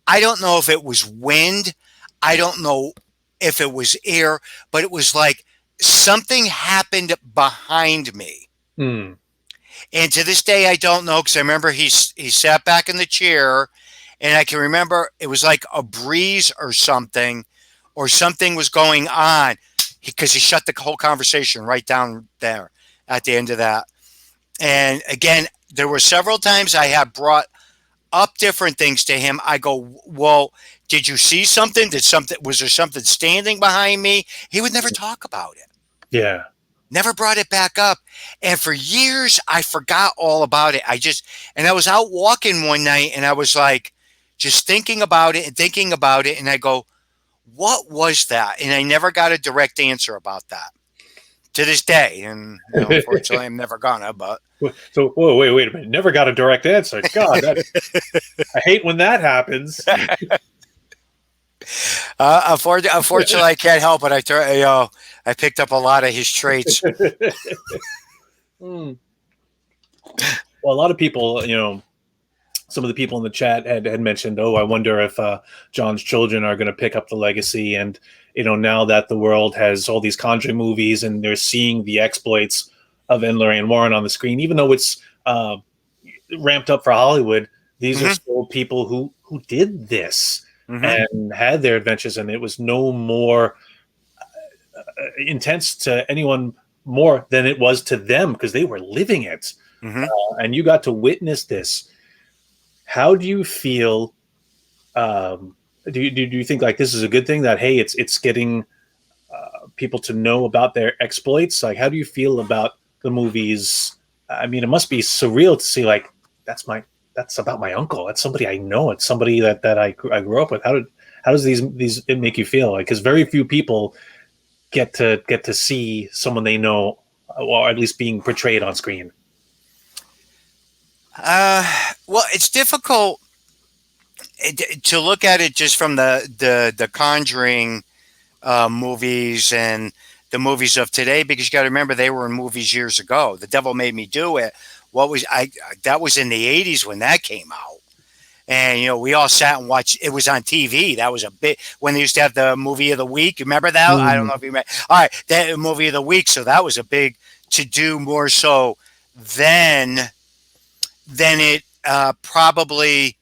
I don't know if it was wind, I don't know if it was air, but it was like something happened behind me. Mm. And to this day, I don't know, because I remember he sat back in the chair, and I can remember it was like a breeze or something was going on, because he shut the whole conversation right down there at the end of that. And again, there were several times I had brought up different things to him. I go, well, did you see something? Was there something standing behind me? He would never talk about it. Yeah. Never brought it back up. And for years, I forgot all about it. And I was out walking one night, and I was like, just thinking about it. And I go, what was that? And I never got a direct answer about that to this day. And unfortunately, I'm never gonna, but. So, whoa, wait a minute. Never got a direct answer. God, I hate when that happens. Unfortunately, I can't help it. I picked up a lot of his traits. Well, a lot of people, some of the people in the chat had mentioned, I wonder if John's children are going to pick up the legacy. And, now that the world has all these Conjuring movies and they're seeing the exploits of Ed Warren on the screen, even though it's ramped up for Hollywood, these are still people who did this and had their adventures, and it was no more intense to anyone more than it was to them, because they were living it. And you got to witness this. How do you feel? Do you think like this is a good thing, that, hey, it's getting people to know about their exploits? Like, how do you feel about the movies? I mean, it must be surreal to see, like, that's about my uncle. That's somebody I know. It's somebody that I grew up with. How does these it make you feel? Like, because very few people get to see someone they know, or at least being portrayed on screen. Well, it's difficult to look at it just from the Conjuring movies and the movies of today, because you got to remember they were in movies years ago. The Devil Made Me Do It that was in the 80s when that came out. And, you know, we all sat and watched. It was on TV. That was a bit when they used to have the movie of the week. Remember that? I don't know if you remember. All right, that movie of the week. So that was a big to do, more so than it probably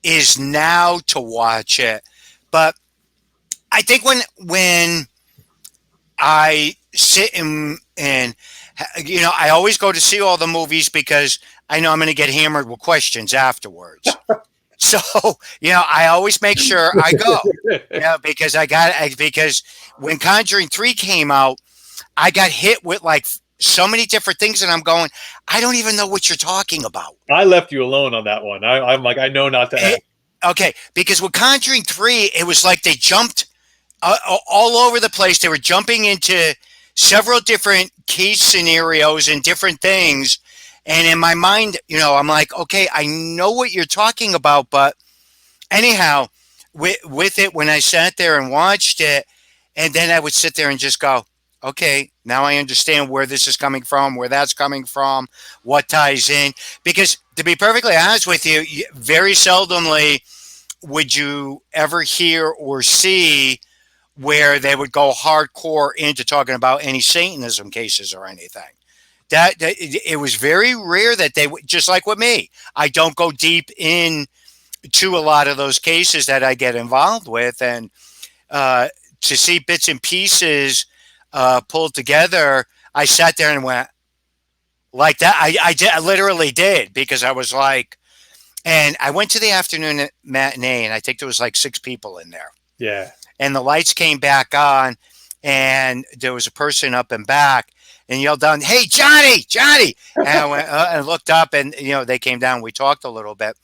is now to watch it. But I think when I sit and you know, I always go to see all the movies because I know I'm going to get hammered with questions afterwards. So, you know, I always make sure I go, you know, because because when Conjuring 3 came out, I got hit with like so many different things, and I'm going, I don't even know what you're talking about. I left you alone on that one. I'm like, I know not to ask. Okay, because with Conjuring 3, it was like they jumped all over the place. They were jumping into several different case scenarios and different things. And in my mind, you know, I'm like, okay, I know what you're talking about. But anyhow, with it, when I sat there and watched it, and then I would sit there and just go, okay, now I understand where this is coming from, where that's coming from, what ties in. Because to be perfectly honest with you, very seldomly would you ever hear or see where they would go hardcore into talking about any Satanism cases or anything. That it was very rare that they would, just like with me, I don't go deep in to a lot of those cases that I get involved with, and to see bits and pieces pulled together, I sat there and went like that. I literally did, because I was like, and I went to the afternoon matinee, and I think there was like 6 people in there. Yeah. And the lights came back on, and there was a person up and back, and yelled down, "Hey, Johnny, Johnny!" And I went and looked up, and you know, they came down. We talked a little bit.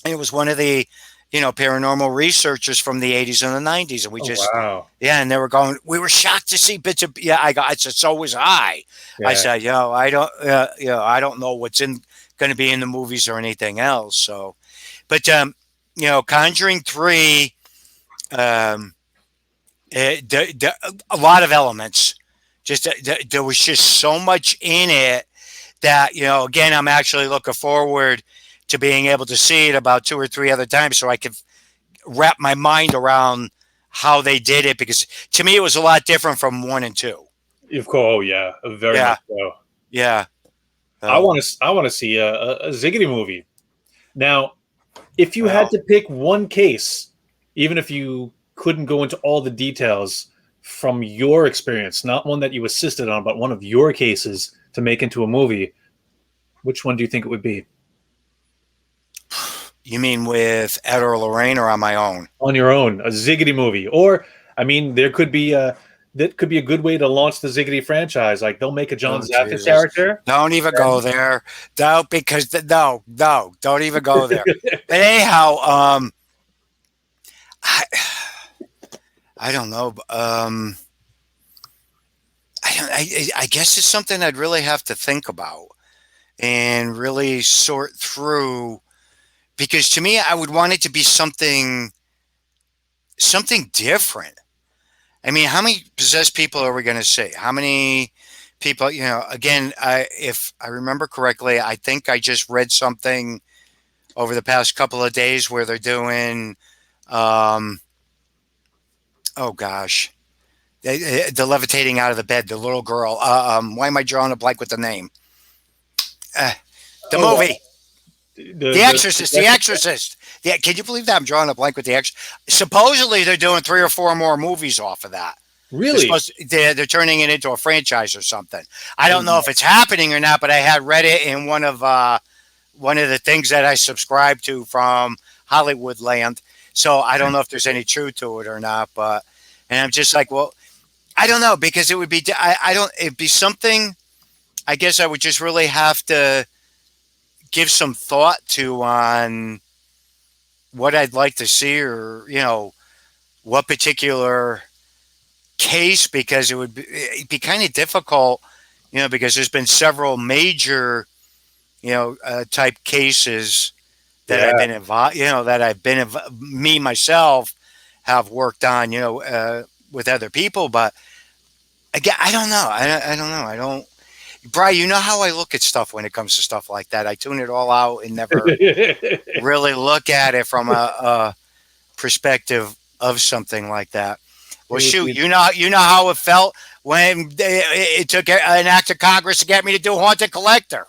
And it was one of the, you know, paranormal researchers from the 80s and the 90s, and we wow. Yeah, and they were going. We were shocked to see bits of. Yeah, I said, so was I. Yeah. I said, I don't know what's going to be in the movies or anything else. So, but you know, Conjuring 3, a lot of elements. Just there was just so much in it that, you know, again, I'm actually looking forward to being able to see it about 2 or 3 other times so I could wrap my mind around how they did it, because to me it was a lot different from 1 and 2. Of course, oh yeah, very much so. Yeah, I want to see a Ziggity movie. Now, if you had to pick one case, even if you couldn't go into all the details from your experience, not one that you assisted on, but one of your cases to make into a movie, which one do you think it would be? You mean with Ed or Lorraine, or on my own? On your own, a Ziggity movie. Or, I mean, that could be a good way to launch the Ziggity franchise. Like, they'll make a John Zaffis character. Don't even go there. No, because don't even go there. But anyhow, I don't know. I guess it's something I'd really have to think about and really sort through, because to me, I would want it to be something different. I mean, how many possessed people are we going to see? How many people, you know, again, if I remember correctly, I think I just read something over the past couple of days where they're doing, oh gosh, the levitating out of the bed, the little girl. Why am I drawing a blank with the name? The movie. The Exorcist. The Exorcist. Yeah, can you believe that? I'm drawing a blank with The Exorcist. Supposedly, they're doing 3 or 4 more movies off of that. Really? They're turning it into a franchise or something. I don't know if it's happening or not, but I had read it in one of the things that I subscribe to from Hollywood Land. So I don't know if there's any truth to it or not. But, and I'm just like, well, I don't know, because it would be, it'd be something, I guess I would just really have to give some thought to on what I'd like to see, or, you know, what particular case, because it'd be kind of difficult, you know, because there's been several major, you know, type cases that I've been involved, you know, that me myself have worked on, you know, with other people. But again, I don't know. I don't know. Brian, you know how I look at stuff when it comes to stuff like that. I tune it all out and never really look at it from a perspective of something like that. Well, shoot, you know how it felt when it took an act of Congress to get me to do Haunted Collector.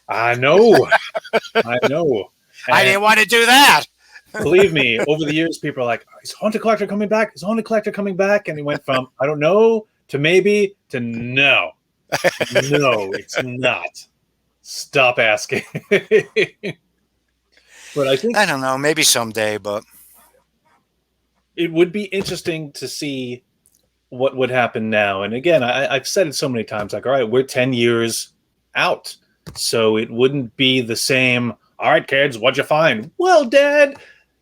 I know. I know. I didn't want to do that. Believe me, over the years, people are like, is Haunted Collector coming back? Is Haunted Collector coming back? And he went from, I don't know, to maybe, to no. No, it's not. Stop asking. But I think... I don't know, maybe someday, but... It would be interesting to see what would happen now. And again, I've said it so many times, like, all right, we're 10 years out. So it wouldn't be the same, all right, kids, what'd you find? Well, Dad,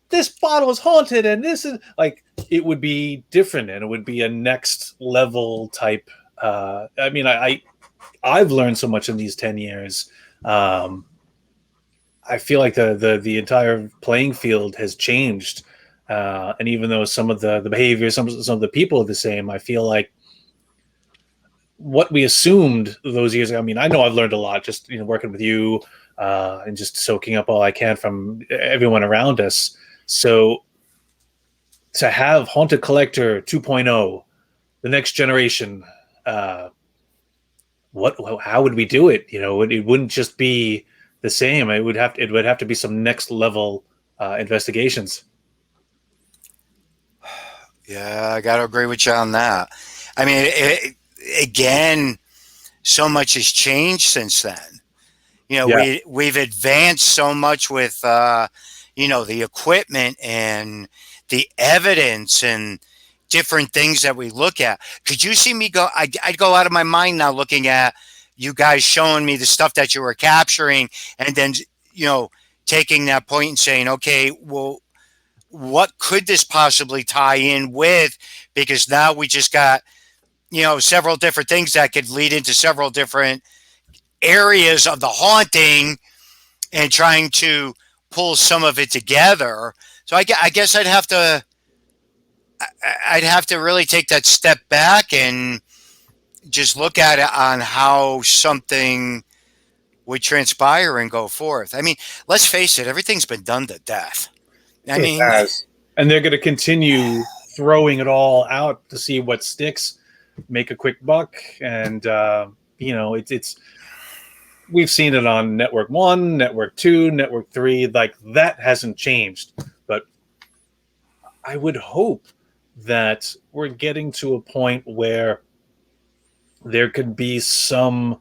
this bottle is haunted, and this is... Like, it would be different, and it would be a next level type... I mean, I've learned so much in these 10 years. I feel like the entire playing field has changed. And even though some of the behavior, some of the people are the same, I feel like what we assumed those years ago, I mean, I know I've learned a lot just working with you and just soaking up all I can from everyone around us. So to have Haunted Collector 2.0, the next generation, how would we do it? It wouldn't just be the same. It would have to be some next level investigations. Yeah, I got to agree with you on that. I mean, again, so much has changed since then. We've advanced so much with, the equipment and the evidence and different things that we look at. Could you see me go? I'd go out of my mind now looking at you guys showing me the stuff that you were capturing, and then taking that point and saying, okay, well, what could this possibly tie in with? Because now we just got, several different things that could lead into several different areas of the haunting, and trying to pull some of it together. So I guess I'd have to really take that step back and just look at it on how something would transpire and go forth. I mean, let's face it, everything's been done to death. It has. And they're going to continue throwing it all out to see what sticks, make a quick buck. And, it's we've seen it on Network 1, Network 2, Network 3. Like, that hasn't changed. But I would hope that we're getting to a point where there could be some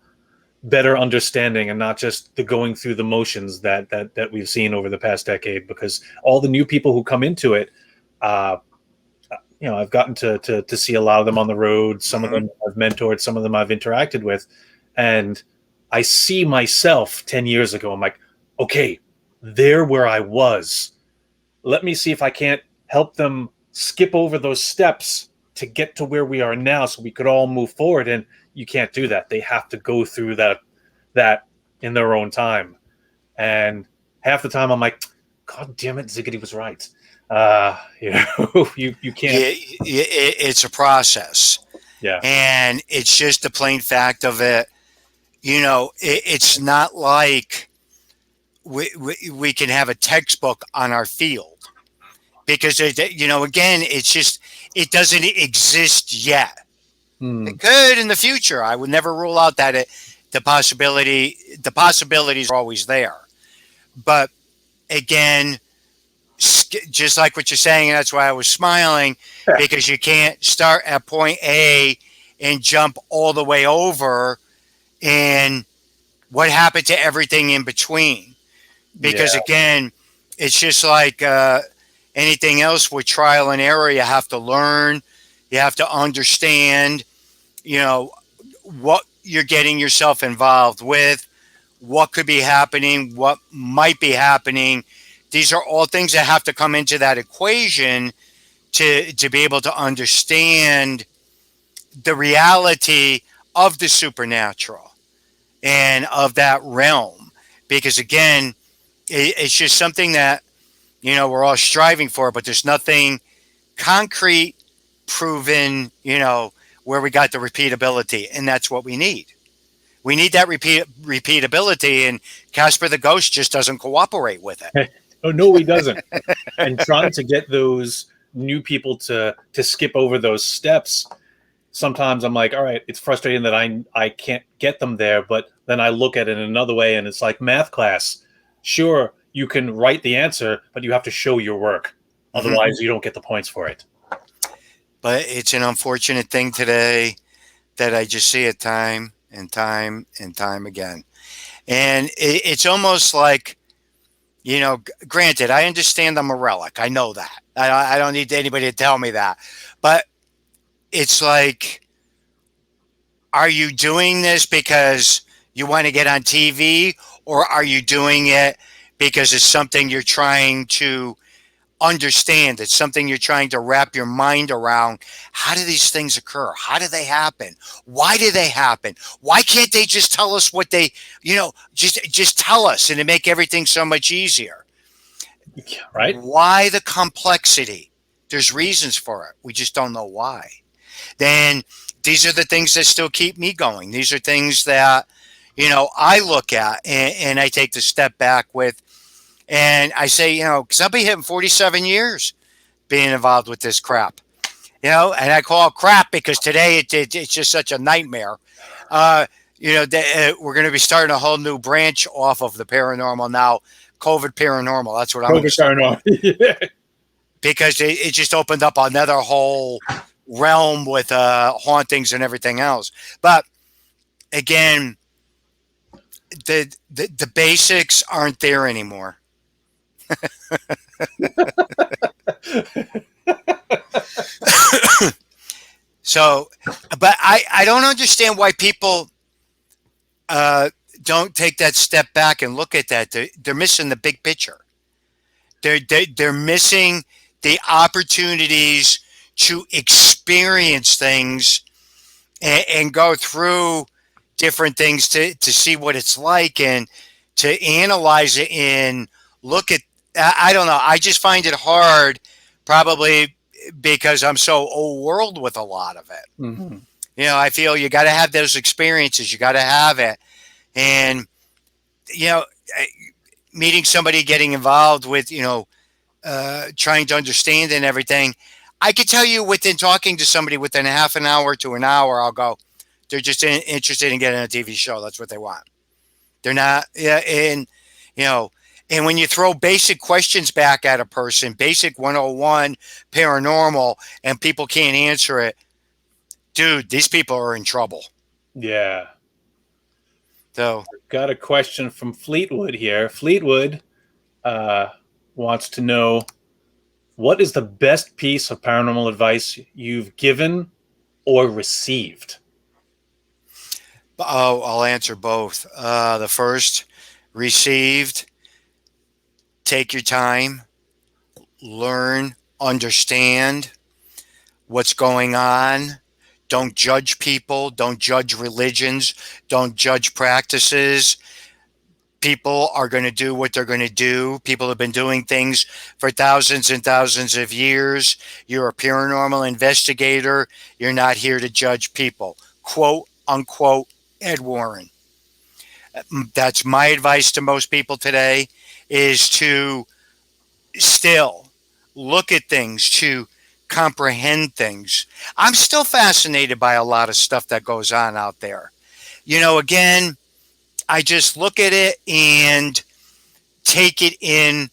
better understanding and not just the going through the motions that we've seen over the past decade, because all the new people who come into it, I've gotten to see a lot of them on the road. Some of them I've mentored, some of them I've interacted with, and I see myself 10 years ago. I'm like, okay, they're where I was. Let me see if I can't help them skip over those steps to get to where we are now so we could all move forward. And you can't do that. They have to go through that in their own time. And half the time I'm like, God damn it, Ziggity was right. You can't. It's a process. Yeah. And it's just the plain fact of it. It's not like we can have a textbook on our field, because, again, it's just, it doesn't exist yet. It could in the future. I would never rule out that the possibilities are always there. But again, just like what you're saying, and that's why I was smiling, because you can't start at point A and jump all the way over, and what happened to everything in between. Because again, it's just like anything else with trial and error. You have to learn, you have to understand, what you're getting yourself involved with, what could be happening, what might be happening. These are all things that have to come into that equation to be able to understand the reality of the supernatural and of that realm. Because again, it's just something that, we're all striving for, but there's nothing concrete, proven, where we got the repeatability, and that's what we need. We need that repeatability, and Casper the Ghost just doesn't cooperate with it. Oh no, he doesn't. And trying to get those new people to skip over those steps, sometimes I'm like, all right, it's frustrating that I can't get them there, but then I look at it in another way, and it's like math class. Sure, you can write the answer, but you have to show your work. Otherwise, you don't get the points for it. But it's an unfortunate thing today that I just see it time and time and time again. And it's almost like, you know, granted, I understand I'm a relic. I know that. I don't need anybody to tell me that. But it's like, are you doing this because you want to get on TV, or are you doing it because it's something you're trying to understand? It's something you're trying to wrap your mind around. How do these things occur? How do they happen? Why do they happen? Why can't they just tell us what they, you know, just tell us, and to make everything so much easier? Right? Why the complexity? There's reasons for it. We just don't know why. Then these are the things that still keep me going. These are things that, you know, I look at and I take the step back with, and I say, you know, because I'll be hitting 47 years being involved with this crap, you know, and I call it crap because today it's just such a nightmare. You know, we're going to be starting a whole new branch off of the paranormal now, COVID paranormal. That's what I'm going to start. Paranormal. Because it just opened up another whole realm with hauntings and everything else. But again, the basics aren't there anymore. So, but I don't understand why people don't take that step back and look at that. They're missing the big picture. They're missing the opportunities to experience things and go through different things to see what it's like, and to analyze it and look at, I don't know. I just find it hard, probably because I'm so old world with a lot of it. Mm-hmm. You know, I feel you got to have those experiences. You got to have it. And, you know, meeting somebody, getting involved with, you know, trying to understand and everything. I could tell you within talking to somebody within a half an hour to an hour, I'll go, they're just interested in getting a TV show. That's what they want. They're not, and, you know, and when you throw basic questions back at a person, basic 101 paranormal, and people can't answer it, dude, these people are in trouble. Yeah. So, got a question from Fleetwood here. Fleetwood wants to know, what is the best piece of paranormal advice you've given or received? Oh, I'll answer both. The first, received, take your time, learn, understand what's going on. Don't judge people. Don't judge religions. Don't judge practices. People are going to do what they're going to do. People have been doing things for thousands and thousands of years. You're a paranormal investigator. You're not here to judge people. Quote, unquote, Ed Warren. That's my advice to most people today, is to still look at things, to comprehend things. I'm still fascinated by a lot of stuff that goes on out there. You know, again, I just look at it and take it in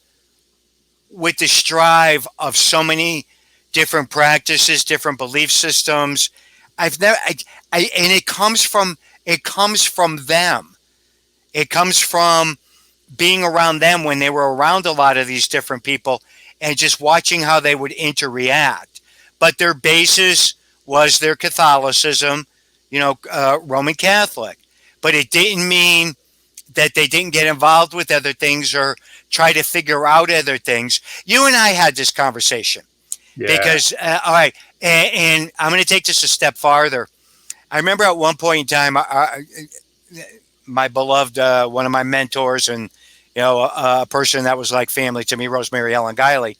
with the strive of so many different practices, different belief systems. And it comes from them. It comes from being around them when they were around a lot of these different people and just watching how they would interact. But their basis was their Catholicism, you know, Roman Catholic. But it didn't mean that they didn't get involved with other things or try to figure out other things. You and I had this conversation. Yeah. Because, all right, and I'm going to take this a step farther. I remember at one point in time, my beloved, one of my mentors, and, you know, a person that was like family to me, Rosemary Ellen Guiley,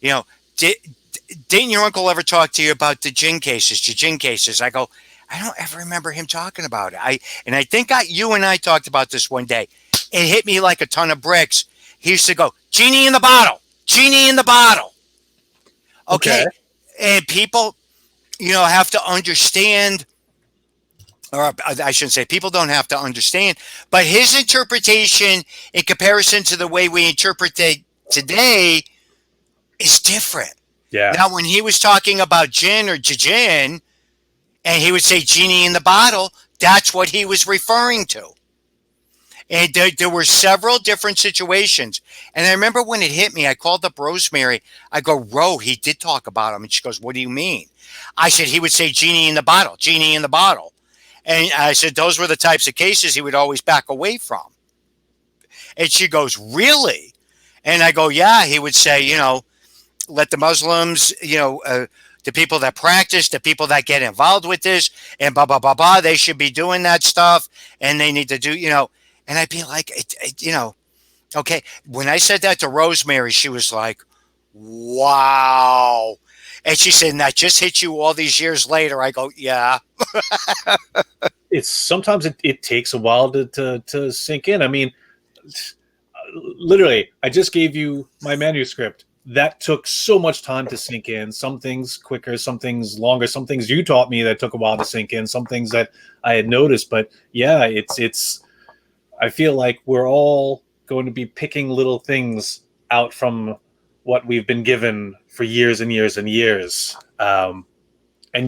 you know, didn't your uncle ever talk to you about the jinn cases? I go, I don't ever remember him talking about it. I think you and I talked about this one day. It hit me like a ton of bricks. He used to go, genie in the bottle, genie in the bottle. Okay. And people, have to understand, or I shouldn't say people don't have to understand, but his interpretation in comparison to the way we interpret it today is different. Yeah. Now, when he was talking about jinn or jinn, and he would say genie in the bottle, that's what he was referring to. And there were several different situations. And I remember when it hit me, I called up Rosemary. I go, Ro, he did talk about him. And she goes, what do you mean? I said, he would say genie in the bottle, genie in the bottle. And I said, those were the types of cases he would always back away from. And she goes, really? And I go, yeah, he would say, let the Muslims, the people that practice, the people that get involved with this, and blah, blah, blah, blah, they should be doing that stuff. And they need to do, and I'd be like, okay. When I said that to Rosemary, she was like, wow. And she said, and that just hit you all these years later. I go, yeah. It's sometimes it takes a while to sink in. I mean, literally, I just gave you my manuscript. That took so much time to sink in. Some things quicker, some things longer, some things you taught me that took a while to sink in, some things that I had noticed. But yeah, it's I feel like we're all going to be picking little things out from what we've been given for years and years and years. And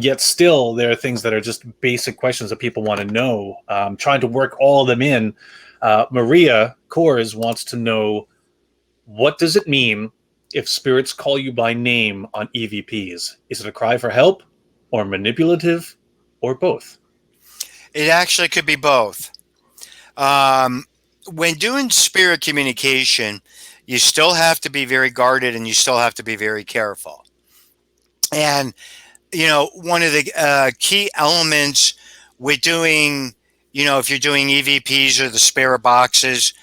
yet still there are things that are just basic questions that people want to know. Trying to work all of them in. Maria Kors wants to know, what does it mean if spirits call you by name on EVPs? Is it a cry for help, or manipulative, or both? It actually could be both. When doing spirit communication, you still have to be very guarded and you still have to be very careful. And, one of the key elements with doing, if you're doing EVPs or the spirit boxes,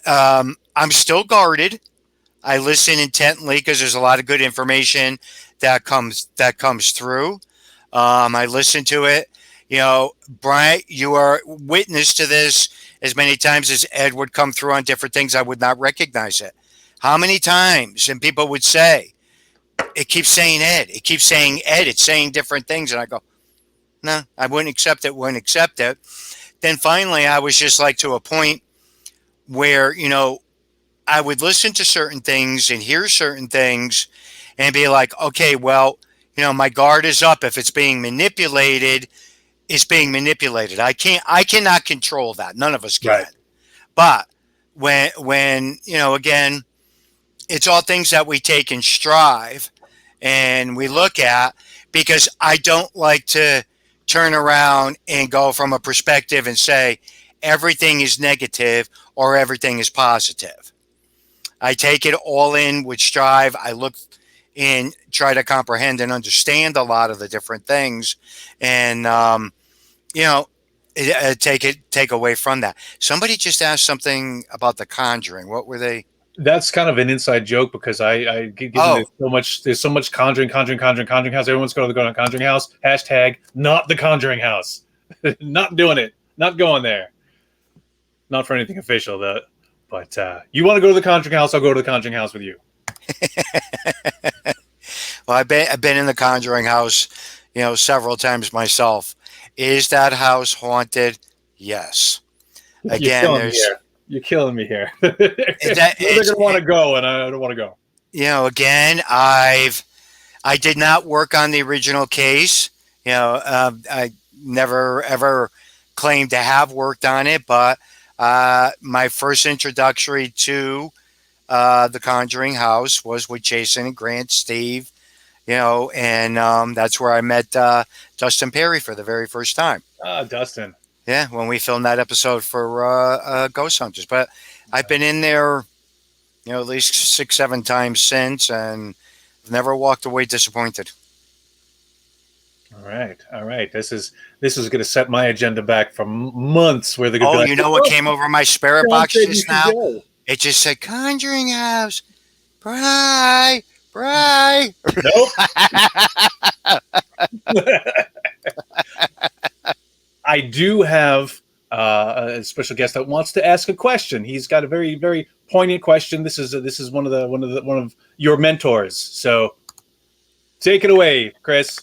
I'm still guarded. I listen intently because there's a lot of good information that comes through. I listen to it. Brian, you are witness to this as many times as Ed would come through on different things. I would not recognize it. How many times? And people would say, it keeps saying Ed. It keeps saying Ed. It's saying different things. And I go, no, I wouldn't accept it. Then finally, I was just like to a point where, I would listen to certain things and hear certain things and be like, okay, well, my guard is up. If it's being manipulated, it's being manipulated. I cannot control that. None of us can. Right. But when again, it's all things that we take and strive and we look at, because I don't like to turn around and go from a perspective and say everything is negative or everything is positive. I take it all in with strive. I look and try to comprehend and understand a lot of the different things, and take away from that. Somebody just asked something about The Conjuring. What were they? That's kind of an inside joke because there's so much Conjuring house. Everyone's going to go to the Conjuring house. Hashtag not the Conjuring house. Not doing it. Not going there. Not for anything official though. But you want to go to the Conjuring house, I'll go to the Conjuring house with you. Well, I've been in the Conjuring house, several times myself. Is that house haunted? Yes. Again, you're killing me here. They're going to want to go, and I don't want to go. Again, I did not work on the original case. I never ever claimed to have worked on it, but my first introductory to the Conjuring house was with Jason and Grant, Steve, and that's where I met Dustin Perry for the very first time. Dustin. Yeah, when we filmed that episode for Ghost Hunters. But I've been in there, at least 6-7 times since, and I've never walked away disappointed. All right. This is going to set my agenda back for months. Where they're going to you know what came over my spirit box just now? It just said Conjuring House. Bry. Nope. I do have a special guest that wants to ask a question. He's got a very, very poignant question. This is one of your mentors. So take it away, Chris.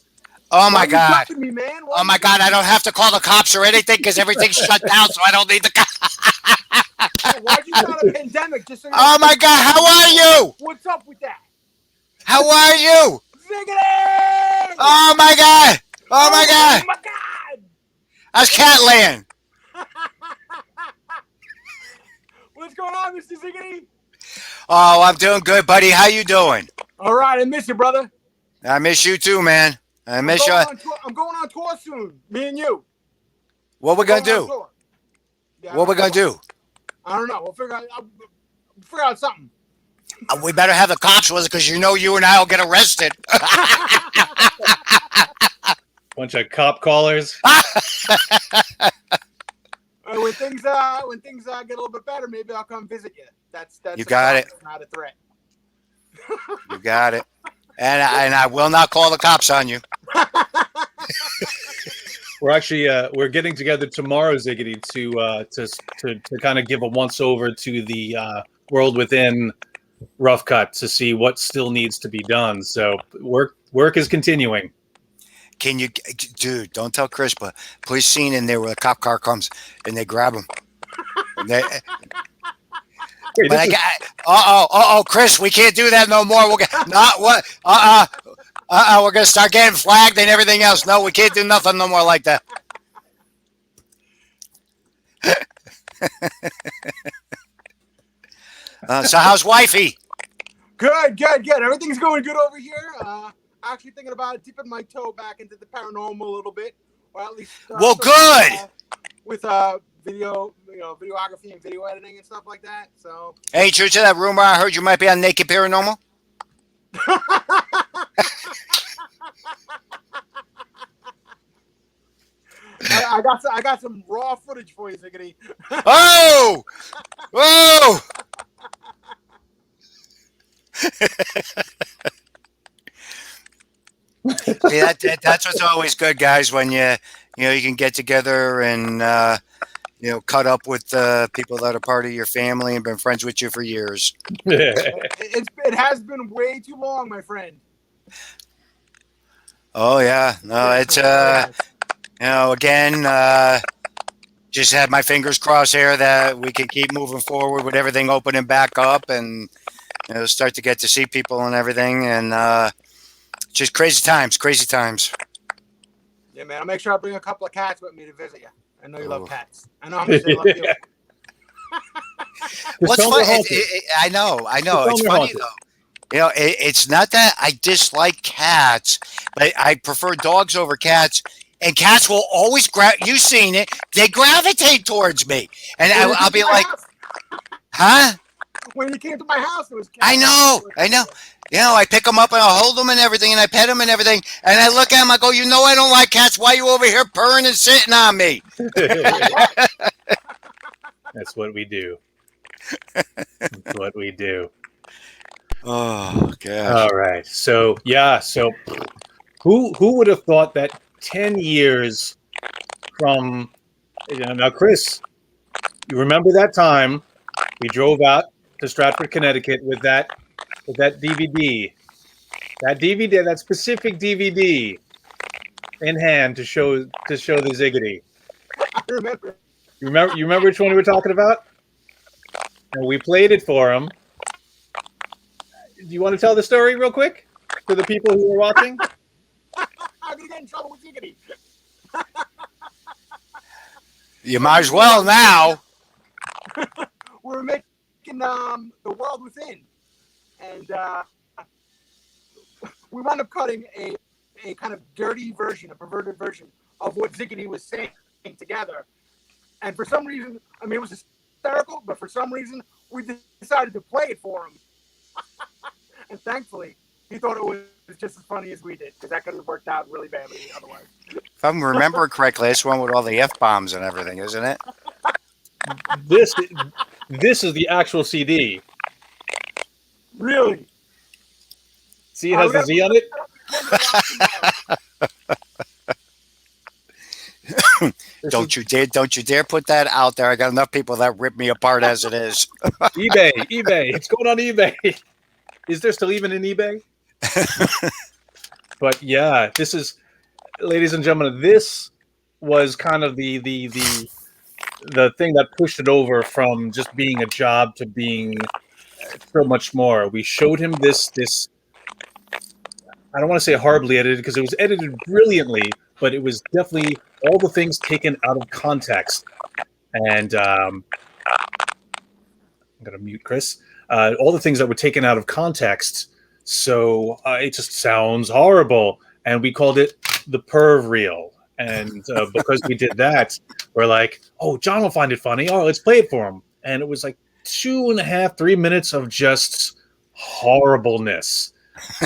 Oh my God! Me, man? Oh my God! I don't have to call the cops or anything because everything's shut down, so I don't need the cops. Why'd you start a pandemic? Just so you Oh my God! How are you? What's up with that? How are you? Ziggity! Oh my God! Oh my God! Oh my God! How's Catland? What's going on, Mr. Ziggity? Oh, I'm doing good, buddy. How you doing? All right, I miss you, brother. I miss you too, man. I miss you. I'm going on tour soon. Me and you. What we gonna do? Yeah, What we gonna do? I don't know. We'll figure out something. We better have the cops with us because you know you and I will get arrested. Bunch of cop callers. When things get a little bit better, maybe I'll come visit you. That's You got it. Not a threat. You got it. And I will not call the cops on you. We're actually we're getting together tomorrow, Ziggity, to kind of give a once over to the World Within rough cut to see what still needs to be done. So work is continuing. Can you, dude? Don't tell Chris, but police scene in there where the cop car comes and they grab him. And they, Wait, but I got, Chris, we can't do that no more. We'll get not what. We're gonna start getting flagged and everything else. No, we can't do nothing no more like that. So how's wifey? Good. Everything's going good over here. Actually thinking about dipping my toe back into the paranormal a little bit, or at least well, good with videography and video editing and stuff like that. So, hey, true to that rumor I heard you might be on Naked Paranormal. I got some raw footage for you, Ziggity. Oh! See, that's what's always good, guys. When you can get together and cut up with people that are part of your family and been friends with you for years. It has been way too long, my friend. Oh yeah, no, it's again, just have my fingers crossed here that we can keep moving forward with everything opening back up and start to get to see people and everything, and just crazy times. Yeah, man, I'll make sure I bring a couple of cats with me to visit you. I know you love cats. I know how much they love you. What's funny? I know. It's funny though. It's not that I dislike cats, but I prefer dogs over cats. And cats will always you've seen it. They gravitate towards me, and I'll be like, "Huh?" When you came to my house, it was cats. I know. I pick them up and I hold them and everything, and I pet them and everything, and I look at them. I go, I don't like cats. Why are you over here purring and sitting on me? That's what we do. That's what we do. Oh, God. All right. So, who would have thought that 10 years from now, Chris, you remember that time we drove out to Stratford, Connecticut with that DVD, that specific DVD in hand to show the Ziggity. I remember. You remember which one we were talking about? And we played it for him. Do you want to tell the story real quick to the people who are watching? I'm gonna get in trouble with Ziggity. You might as well now. We're making The World Within, and we wound up cutting a kind of dirty version, a perverted version of what Ziggity was saying together. And for some reason, it was hysterical, but for some reason, we decided to play it for him. And thankfully, he thought it was just as funny as we did, because that could have worked out really badly otherwise. If I'm remembering correctly, this one with all the F-bombs and everything, isn't it? This is the actual CD. Really? See, it has the Z on it. Don't you dare put that out there. I got enough people that rip me apart as it is. eBay. It's going on eBay. Is there still even an eBay? But yeah, this is, ladies and gentlemen, this was kind of the thing that pushed it over from just being a job to being so much more. We showed him this I don't want to say horribly edited because it was edited brilliantly, but it was definitely all the things taken out of context. And I'm going to mute Chris. All the things that were taken out of context. So it just sounds horrible. And we called it the perv reel. And because we did that, we're like, oh, John will find it funny. Oh, let's play it for him. And it was like 2.5, 3 minutes of just horribleness.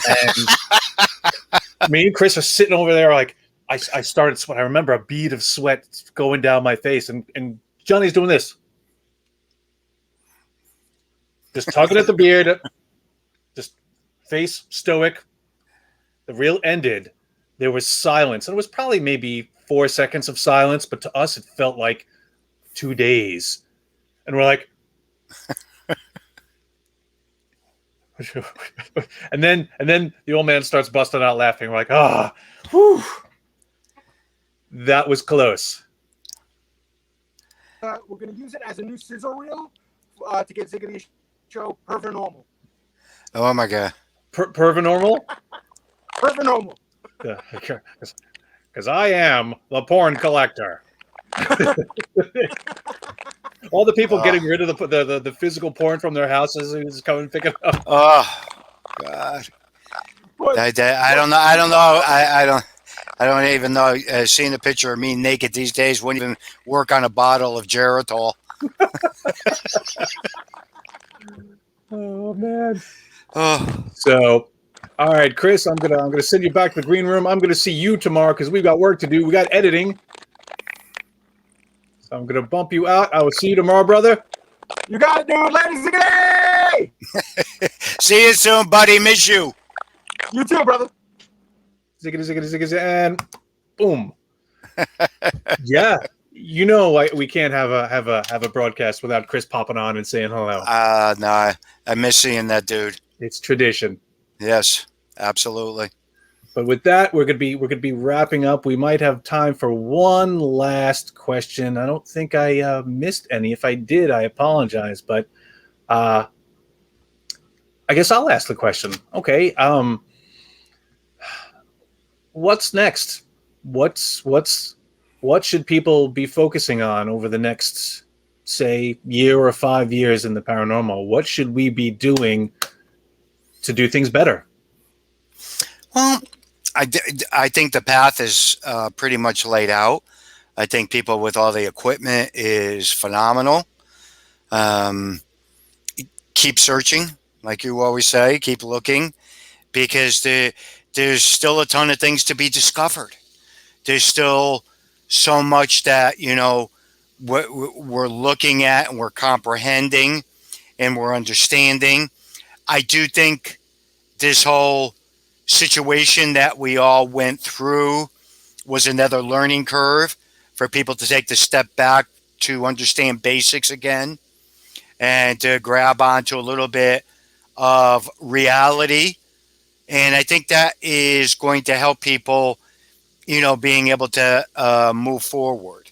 And me and Chris are sitting over there like, I started sweat. I remember a bead of sweat going down my face. And Johnny's doing this. Just tugging at the beard. Just face stoic. The reel ended. There was silence. And it was probably maybe 4 seconds of silence. But to us, it felt like 2 days. And we're like... and then the old man starts busting out laughing. We're like, whew. That was close. We're going to use it as a new sizzle reel to get Ziggity's show Paranormal. Oh my God. Paranormal? Paranormal. Because I am the porn collector. All the people getting rid of the physical porn from their houses who's coming and picking it up. Oh God. I don't know. I don't even know. Seeing a picture of me naked these days wouldn't even work on a bottle of Geritol. Oh man. Oh. So, all right, Chris, I'm gonna send you back to the green room. I'm gonna see you tomorrow because we've got work to do. We got editing. So I'm gonna bump you out. I will see you tomorrow, brother. You got it, dude. Ladies and gentlemen. See you soon, buddy. Miss you. You too, brother. Ziggity, and boom. Yeah, you know we can't have a broadcast without Chris popping on and saying hello. No, I miss seeing that dude. It's tradition. Yes, absolutely. But with that, we're gonna be wrapping up. We might have time for one last question. I don't think I missed any. If I did, I apologize. But I guess I'll ask the question. Okay. What's next? What should people be focusing on over the next, say, year or 5 years in the paranormal? What should we be doing to do things better? Well, I think the path is pretty much laid out. I think people with all the equipment is phenomenal. Keep searching, like you always say. Keep looking, because there's still a ton of things to be discovered. There's still so much that, we're looking at and we're comprehending and we're understanding. I do think this whole situation that we all went through was another learning curve for people to take the step back to understand basics again and to grab onto a little bit of reality. And I think that is going to help people, being able to move forward.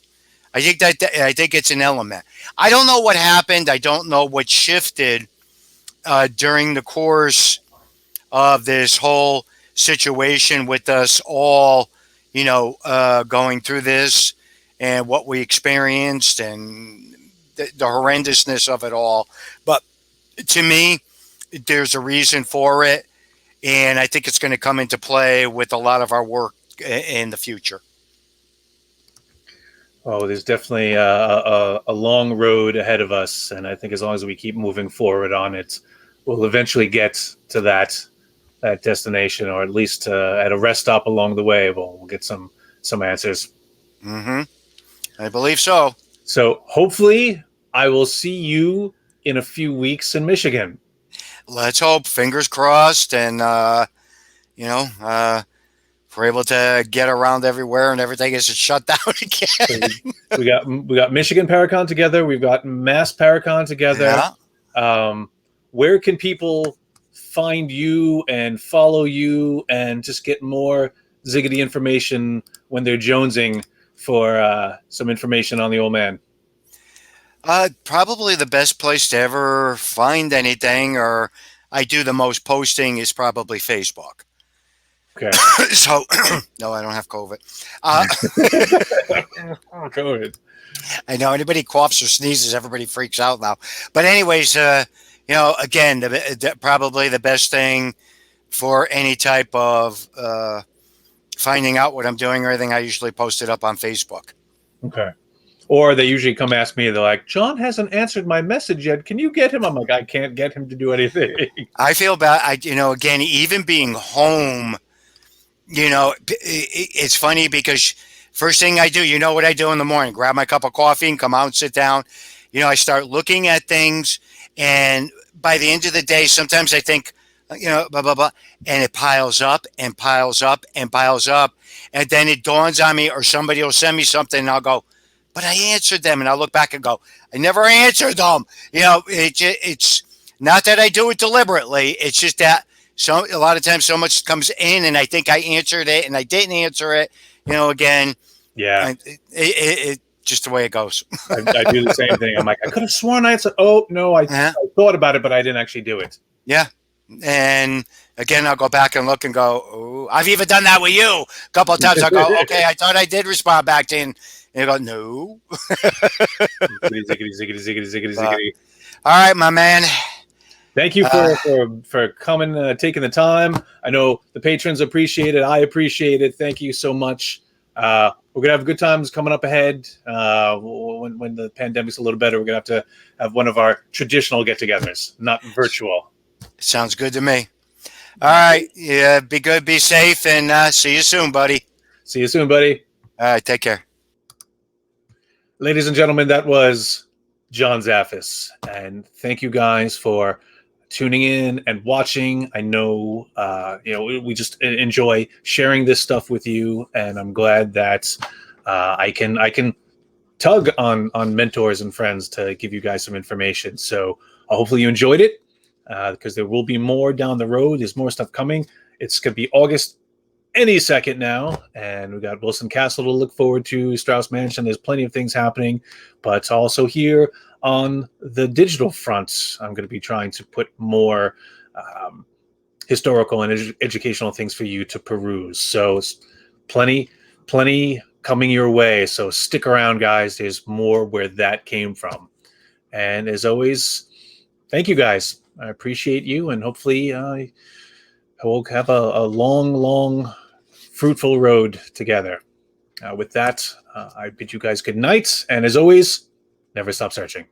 I think it's an element. I don't know what happened. I don't know what shifted during the course of this whole situation with us all, going through this and what we experienced and the horrendousness of it all. But to me, there's a reason for it. And I think it's going to come into play with a lot of our work in the future. Oh, there's definitely a long road ahead of us. And I think as long as we keep moving forward on it, we'll eventually get to that destination, or at least at a rest stop along the way. We'll get some answers. Mm-hmm. I believe so. So hopefully I will see you in a few weeks in Michigan. Let's hope. Fingers crossed. And, we're able to get around everywhere and everything isn't shut down again. we got Michigan Paracon together. We've got Mass Paracon together. Yeah. Where can people find you and follow you and just get more Ziggity information when they're jonesing for some information on the old man? Probably the best place to ever find anything, or I do the most posting, is probably Facebook. Okay. So, no, I don't have COVID. COVID. I know anybody coughs or sneezes, everybody freaks out now. But anyways, again, probably the best thing for any type of finding out what I'm doing or anything, I usually post it up on Facebook. Okay. Or they usually come ask me, they're like, John hasn't answered my message yet. Can you get him? I'm like, I can't get him to do anything. I feel bad. Again, even being home, it's funny because first thing I do, what I do in the morning, grab my cup of coffee and come out and sit down. I start looking at things, and by the end of the day, sometimes I think, blah, blah, blah, and it piles up and piles up and piles up. And then it dawns on me, or somebody will send me something and I'll go, but I answered them. And I'll look back and go, I never answered them. It's not that I do it deliberately. It's just that a lot of times so much comes in and I think I answered it and I didn't answer it. Again, yeah, it just the way it goes. I do the same thing. I'm like, I could have sworn I said, oh no, I thought about it, but I didn't actually do it. Yeah. And again, I'll go back and look and go, oh, I've even done that with you a couple of times. I go, okay, I thought I did respond back to you. And you go, no. Ziggity. All right, my man. Thank you for coming, taking the time. I know the patrons appreciate it. I appreciate it. Thank you so much. We're gonna have good times coming up ahead. When the pandemic's a little better, we're gonna have to have one of our traditional get-togethers, not virtual. Sounds good to me. All right, yeah, be good, be safe, and see you soon, buddy. See you soon, buddy. All right, take care. Ladies and gentlemen, that was John Zaffis, and thank you guys for tuning in and watching. I know, we just enjoy sharing this stuff with you, and I'm glad that I can tug on mentors and friends to give you guys some information. So hopefully you enjoyed it, because there will be more down the road. There's more stuff coming. It's going to be August any second now, and we got Wilson Castle to look forward to, Strauss Mansion. There's plenty of things happening, but also here on the digital front, I'm going to be trying to put more historical and educational things for you to peruse. So plenty coming your way. So stick around, guys. There's more where that came from. And as always, thank you guys. I appreciate you, and hopefully we'll have a long, fruitful road together. With that, I bid you guys good night, and as always, never stop searching.